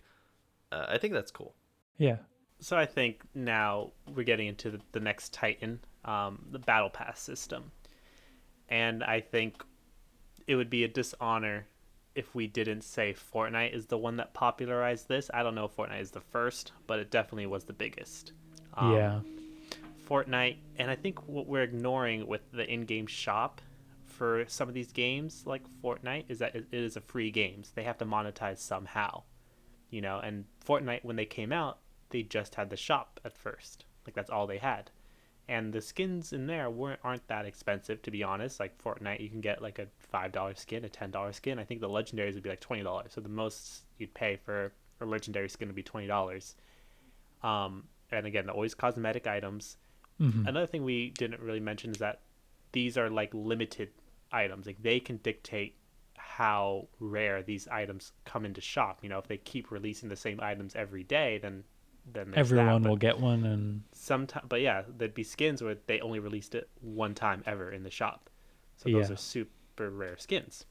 I think that's cool. Yeah. So I think now we're getting into the next Titan, the Battle Pass system, and I think it would be a dishonor if we didn't say Fortnite is the one that popularized this. I don't know if Fortnite is the first, but it definitely was the biggest. Um, Yeah. Fortnite, and I think what we're ignoring with the in-game shop for some of these games like Fortnite is that it is a free game. So they have to monetize somehow. And Fortnite when they came out, they just had the shop at first. Like that's all they had. And the skins in there aren't that expensive to be honest. Like Fortnite, you can get like a $5 skin, a $10 skin. I think the legendaries would be like $20. So the most you'd pay for a legendary skin would be $20. And again, always cosmetic items. Hmm. Another thing we didn't really mention is that these are like limited items. Like they can dictate how rare these items come into shop. If they keep releasing the same items every day, then then there's that. Everyone But will get one, and sometimes, but yeah, there'd be skins where they only released it one time ever in the shop. So those yeah. are super rare skins.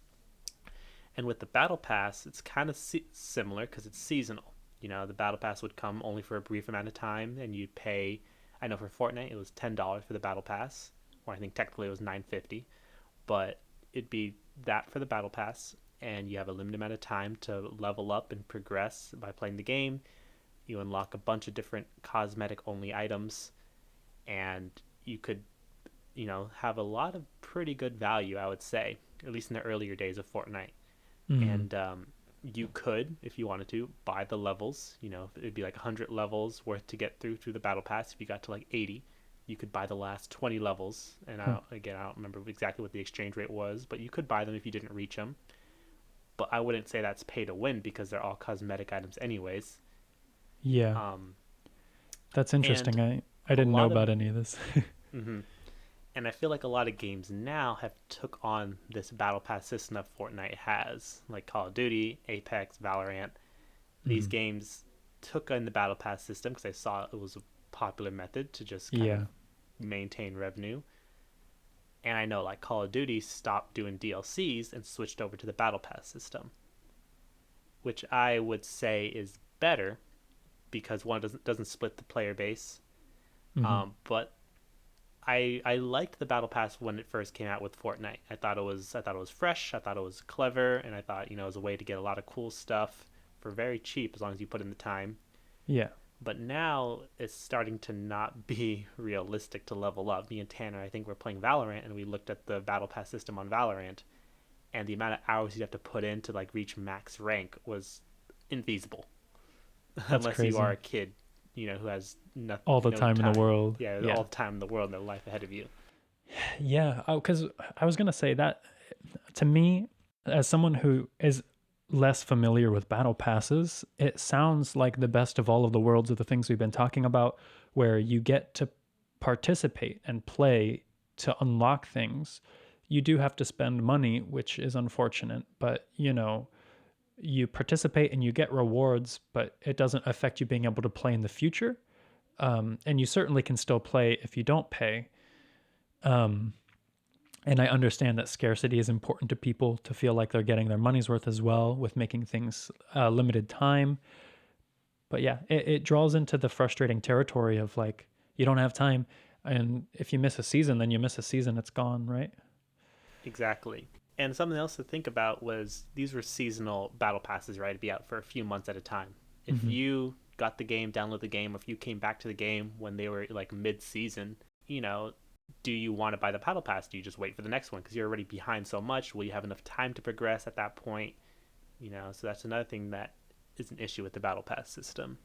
And with the battle pass, it's kind of similar because it's seasonal. The battle pass would come only for a brief amount of time, and you'd pay. I know for Fortnite it was $10 for the battle pass, or I think technically it was $9.50, but it'd be that for the battle pass, and you have a limited amount of time to level up and progress by playing the game. You unlock a bunch of different cosmetic only items, and you could, have a lot of pretty good value, I would say, at least in the earlier days of Fortnite. Mm. And you could, if you wanted to, buy the levels. It'd be like 100 levels worth to get through the battle pass. If you got to like 80, you could buy the last 20 levels. And Huh. I don't remember exactly what the exchange rate was, but you could buy them if you didn't reach them. But I wouldn't say that's pay to win because they're all cosmetic items anyways. Yeah, Um, that's and interesting. I a didn't know lot of about any of this. mhm. And I feel like a lot of games now have took on this battle pass system that Fortnite has, like Call of Duty, Apex, Valorant. These Mm. games took on the battle pass system because they saw it was a popular method to just kind of Yeah. maintain revenue. And I know like Call of Duty stopped doing DLCs and switched over to the battle pass system, which I would say is better because one doesn't split the player base. Hmm. But I liked the battle pass when it first came out with Fortnite. I thought it was fresh. I thought it was clever, and I thought it was a way to get a lot of cool stuff for very cheap as long as you put in the time. Yeah. But now it's starting to not be realistic to level up. Me and Tanner, I think we're playing Valorant, and we looked at the battle pass system on Valorant, and the amount of hours you'd have to put in to like reach max rank was infeasible That's unless you are crazy. a kid, who has All the no time in the time. world. Yeah, Yeah. all the time in the world, no life ahead of you. Yeah. Oh, because I was gonna say that to me, as someone who is less familiar with battle passes, it sounds like the best of all of the worlds of the things we've been talking about, where you get to participate and play to unlock things. You do have to spend money, which is unfortunate, but you participate and you get rewards, but it doesn't affect you being able to play in the future. And you certainly can still play if you don't pay. Um, and I understand that scarcity is important to people to feel like they're getting their money's worth as well with making things limited time. But yeah, it draws into the frustrating territory of like, you don't have time. And if you miss a season, then you miss a season, it's gone, right? Exactly. And something else to think about was these were seasonal battle passes, right? It'd be out for a few months at a time. If Hmm. you got the game, download the game, or if you came back to the game when they were like mid-season, you know, do you want to buy the battle pass? Do you just wait for the next one because you're already behind so much? Will you have enough time to progress at that point? So that's another thing that is an issue with the battle pass system.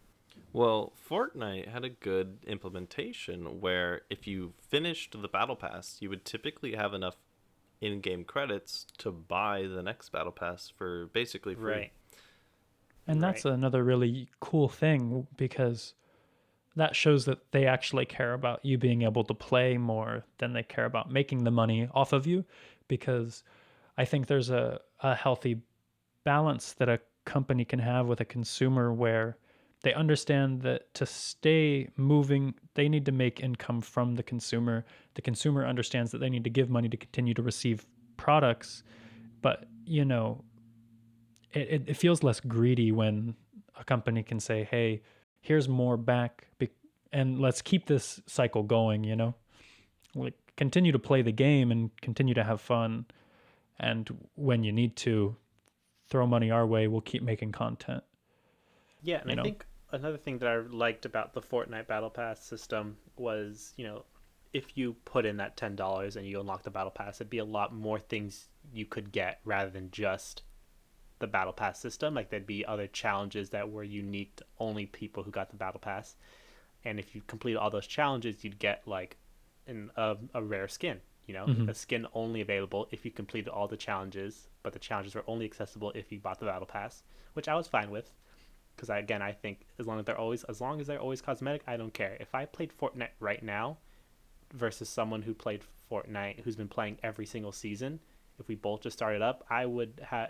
Well, Fortnite had a good implementation where if you finished the battle pass, you would typically have enough in-game credits to buy the next battle pass for basically free. Right. And that's Right. another really cool thing because that shows that they actually care about you being able to play more than they care about making the money off of you. Because I think there's a healthy balance that a company can have with a consumer where they understand that to stay moving, they need to make income from the consumer. The consumer understands that they need to give money to continue to receive products. But, it feels less greedy when a company can say, hey, here's more back and let's keep this cycle going, like continue to play the game and continue to have fun. And when you need to throw money our way, we'll keep making content, Yeah, and you I know? think another thing that I liked about the Fortnite Battle Pass system was, if you put in that $10 and you unlock the Battle Pass, it'd be a lot more things you could get rather than just the Battle Pass system. Like there'd be other challenges that were unique to only people who got the Battle Pass. And if you complete all those challenges, you'd get like a rare skin. Hmm. A skin only available if you completed all the challenges, but the challenges were only accessible if you bought the Battle Pass, which I was fine with because I think as long as they're always cosmetic, I don't care. If I played Fortnite right now versus someone who played Fortnite who's been playing every single season, if we both just started up,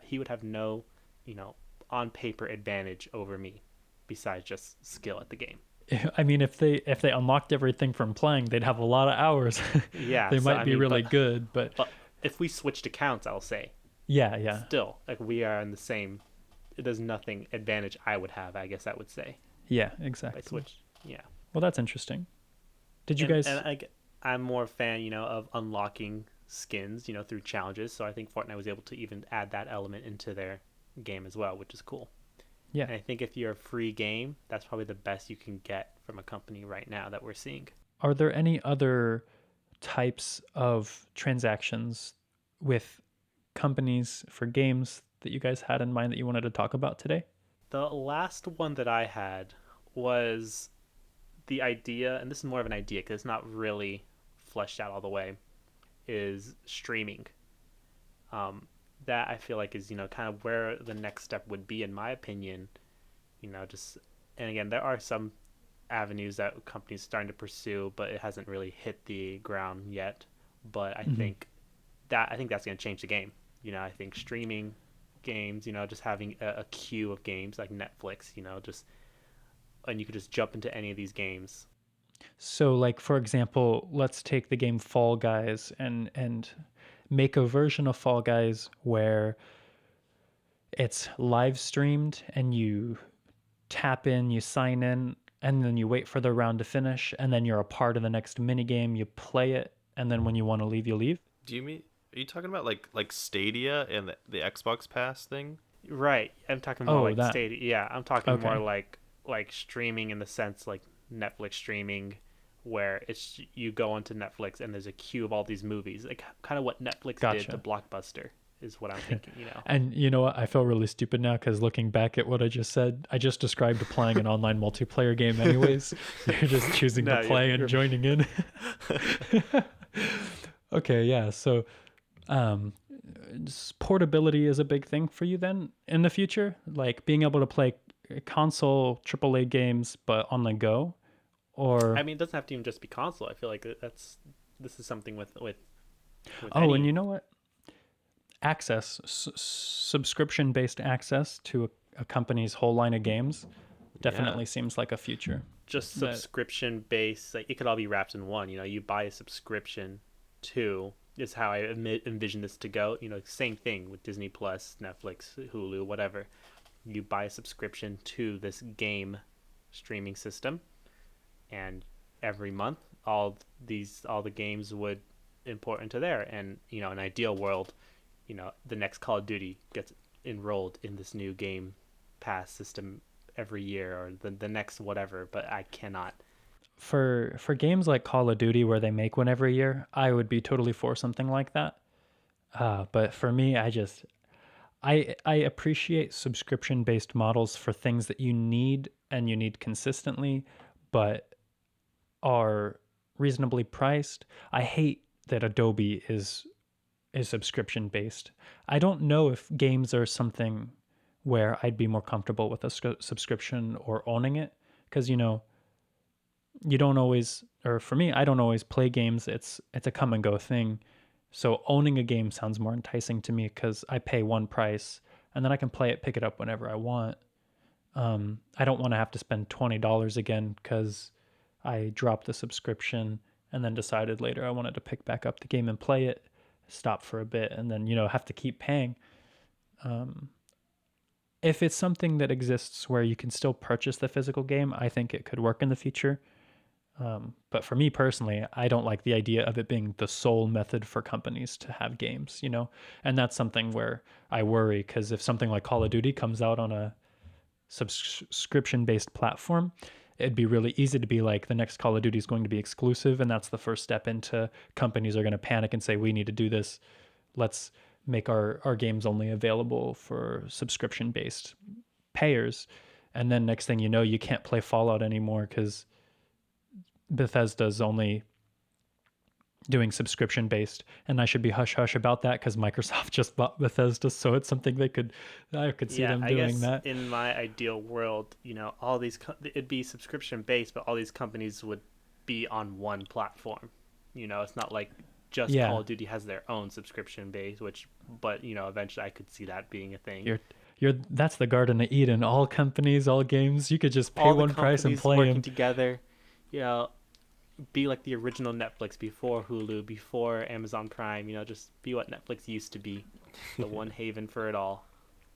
he would have no, you know, on paper advantage over me besides just skill at the game. I mean, if they unlocked everything from playing, they'd have a lot of hours. Yeah, They so might I be mean, really good, but but if we switched accounts, I'll say yeah, yeah, still like we are in the same. There's nothing advantage I would have. I guess I would say yeah, if I exactly. switch. Yeah, Well, that's interesting. Did you and guys? I'm more a fan, of unlocking skins, through challenges. So I think Fortnite was able to even add that element into their game as well, which is cool. Yeah. And I think if you're a free game, that's probably the best you can get from a company right now that we're seeing. Are there any other types of transactions with companies for games that you guys had in mind that you wanted to talk about today? The last one that I had was the idea, and this is more of an idea because it's not really fleshed out all the way, is streaming. That I feel like is, kind of where the next step would be, in my opinion. Just, and again, there are some avenues that companies starting to pursue, but it hasn't really hit the ground yet. But Hmm. I think that's going to change the game. I think streaming games, just having a queue of games like Netflix, just and you could just jump into any of these games. So, like for example, let's take the game Fall Guys and make a version of Fall Guys where it's live streamed and you tap in, you sign in, and then you wait for the round to finish, and then you're a part of the next mini game. You play it, and then when you want to leave, you leave. Do you mean? Are you talking about like Stadia and the Xbox Pass thing? Right. I'm talking more Oh, like that. Stadia. Yeah, I'm talking more Okay. like streaming in the sense like Netflix streaming, where it's you go onto Netflix and there's a queue of all these movies, like kind of what Netflix did to Gotcha. Blockbuster is what I'm thinking. And you know what? I feel really stupid now because looking back at what I just said, I just described playing an online multiplayer game, anyways. You're just choosing to No, play and you're joining in. Okay, yeah. So, um, portability is a big thing for you then in the future, like being able to play console AAA games but on the go, or I mean, it doesn't have to even just be console. I feel like this is something with oh, and any you know what? Access, subscription based access to a company's whole line of games Yeah. definitely seems like a future. just That subscription based. Like it could all be wrapped in one. You buy a subscription to is how I envision this to go. Same thing with Disney Plus, Netflix, Hulu, whatever. You buy a subscription to this game streaming system, and every month all the games would import into there. And an ideal world, the next Call of Duty gets enrolled in this new game pass system every year, or the next whatever. But I cannot. for games like Call of Duty where they make one every year, I would be totally for something like that. But for me, I appreciate subscription based models for things that you need and you need consistently, but are reasonably priced. I hate that Adobe is subscription based. I don't know if games are something where I'd be more comfortable with a subscription or owning it because you don't always, or for me, I don't always play games. It's a come and go thing. So owning a game sounds more enticing to me because I pay one price and then I can play it, pick it up whenever I want. I don't want to have to spend $20 again because I dropped the subscription and then decided later I wanted to pick back up the game and play it, stop for a bit, and then have to keep paying. Um, if it's something that exists where you can still purchase the physical game, I think it could work in the future. But for me personally, I don't like the idea of it being the sole method for companies to have games. And that's something where I worry because if something like Call of Duty comes out on a subscription based platform, it'd be really easy to be like the next Call of Duty is going to be exclusive. And that's the first step into companies are going to panic and say, we need to do this. Let's make our games only available for subscription based payers. And then next thing you know, you can't play Fallout anymore because Bethesda's only doing subscription based, and I should be hush hush about that because Microsoft just bought Bethesda, so it's something I could see Yeah, them I doing guess that. in my ideal world, all these it'd be subscription based, but all these companies would be on one platform. It's not like just Call Yeah, of Duty has their own subscription base, but eventually I could see that being a thing. you're That's the Garden of Eden. All companies, all games, you could just pay All the one price and companies play working them. together, you know, be like the original Netflix before Hulu, before Amazon Prime, you know, just be what Netflix used to be, the one haven for it all.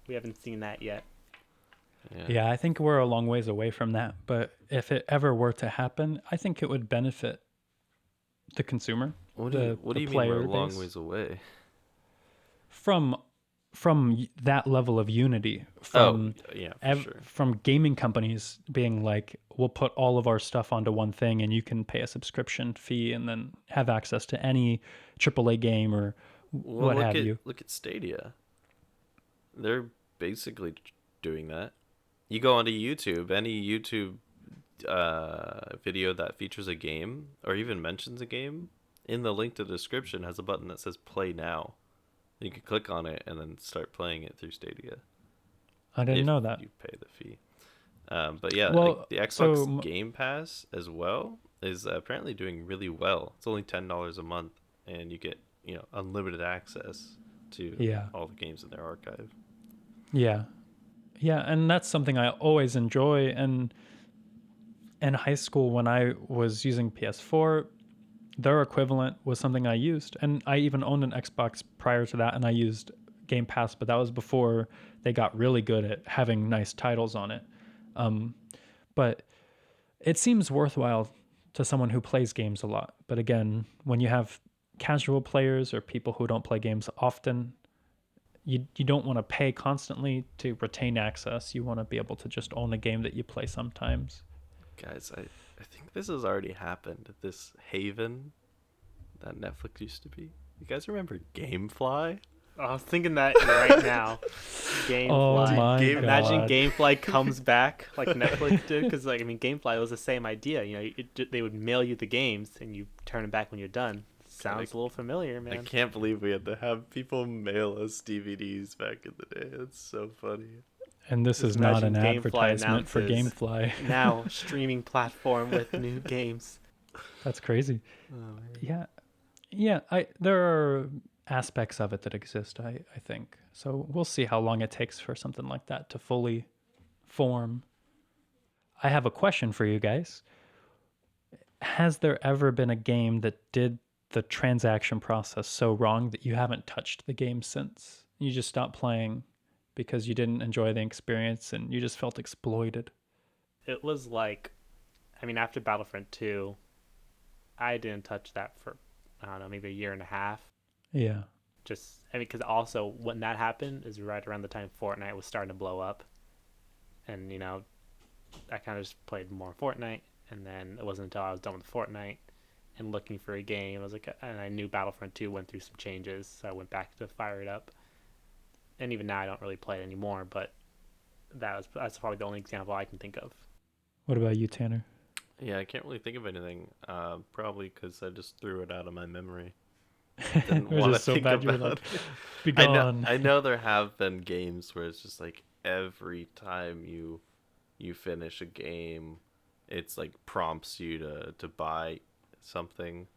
We haven't seen that yet. Yeah, I think we're a long ways away from that. But if it ever were to happen, I think it would benefit the consumer, What the do you mean we're player a long base, ways away? from that level of unity, Oh, from yeah, for sure. from gaming companies being like, we'll put all of our stuff onto one thing, and you can pay a subscription fee and then have access to any AAA game or Well, what have you. look at Stadia. They're basically doing that. You go onto YouTube, any YouTube video that features a game or even mentions a game, in the link to the description has a button that says play now. You can click on it and then start playing it through Stadia I didn't if know that. you pay the fee. But yeah, Well, like the Xbox so Game Pass as well is apparently doing really well. It's only $10 a month, and you get unlimited access to yeah, all the games in their archive. yeah, yeah, and that's something I always enjoy. And in high school, when I was using PS4, their equivalent was something I used, and I even owned an Xbox prior to that, and I used Game Pass, but that was before they got really good at having nice titles on it. But it seems worthwhile to someone who plays games a lot. But again, when you have casual players or people who don't play games often, you don't want to pay constantly to retain access. You want to be able to just own a game that you play sometimes. Guys, I think this has already happened. This haven that Netflix used to be. You guys remember GameFly? I was thinking that right now. Gamefly. Oh my Imagine God. Gamefly comes back like Netflix did, because like Gamefly was the same idea. You know, they would mail you the games and you turn them back when you're done. Sounds a little familiar, I man. can't believe we had to have people mail us DVDs back in the day. It's so funny. And this Just is not an imagine Gamefly advertisement for announces GameFly. now streaming platform with new games. That's crazy. Yeah. Yeah, there are aspects of it that exist, I think. So we'll see how long it takes for something like that to fully form. I have a question for you guys. Has there ever been a game that did the transaction process so wrong that you haven't touched the game since? You just stopped playing because you didn't enjoy the experience and you just felt exploited? It was like, after Battlefront 2, I didn't touch that for, I don't know, maybe a year and a half. Yeah. Because also when that happened is right around the time Fortnite was starting to blow up. And, I kind of just played more Fortnite. And then it wasn't until I was done with Fortnite and looking for a game, and I knew Battlefront 2 went through some changes. So I went back to fire it up. And even now I don't really play it anymore, but that's probably the only example I can think of. What about you, Tanner? Yeah, I can't really think of anything. Probably because I just threw it out of my memory. It was just so bad you were like, be I gone. know there have been games where it's just like every time you finish a game, it's like prompts you to buy something.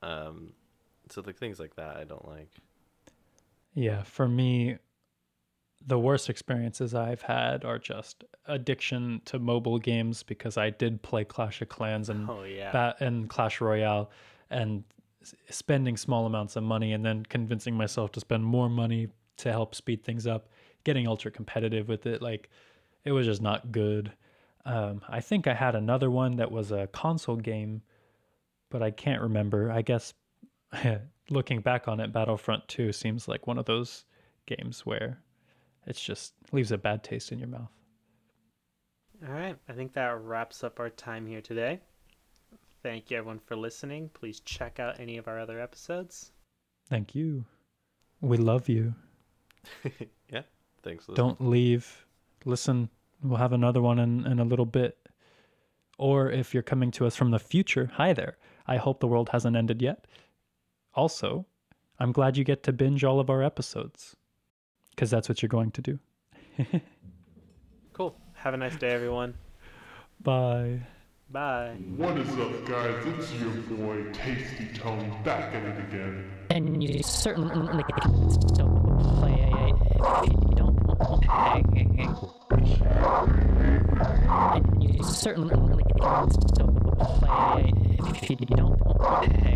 So like things like that I don't like. Yeah, for me, the worst experiences I've had are just addiction to mobile games, because I did play Clash of Clans and and Clash Royale, and spending small amounts of money and then convincing myself to spend more money to help speed things up, getting ultra competitive with it. Like, it was just not good. I think I had another one that was a console game, but I can't remember. I guess looking back on it, Battlefront 2 seems like one of those games where it's just leaves a bad taste in your mouth. All right. I think that wraps up our time here today. Thank you, everyone, for listening. Please check out any of our other episodes. Thank you. We love you. Yeah. Thanks. Don't leave. Listen, we'll have another one in a little bit. Or if you're coming to us from the future, hi there. I hope the world hasn't ended yet. Also, I'm glad you get to binge all of our episodes, because that's what you're going to do. Cool. Have a nice day, everyone. Bye. Bye. What is up, guys? It's your boy, Tasty Tone, back at it again. And you certainly still play if you don't play. And you certainly can still play if you don't play.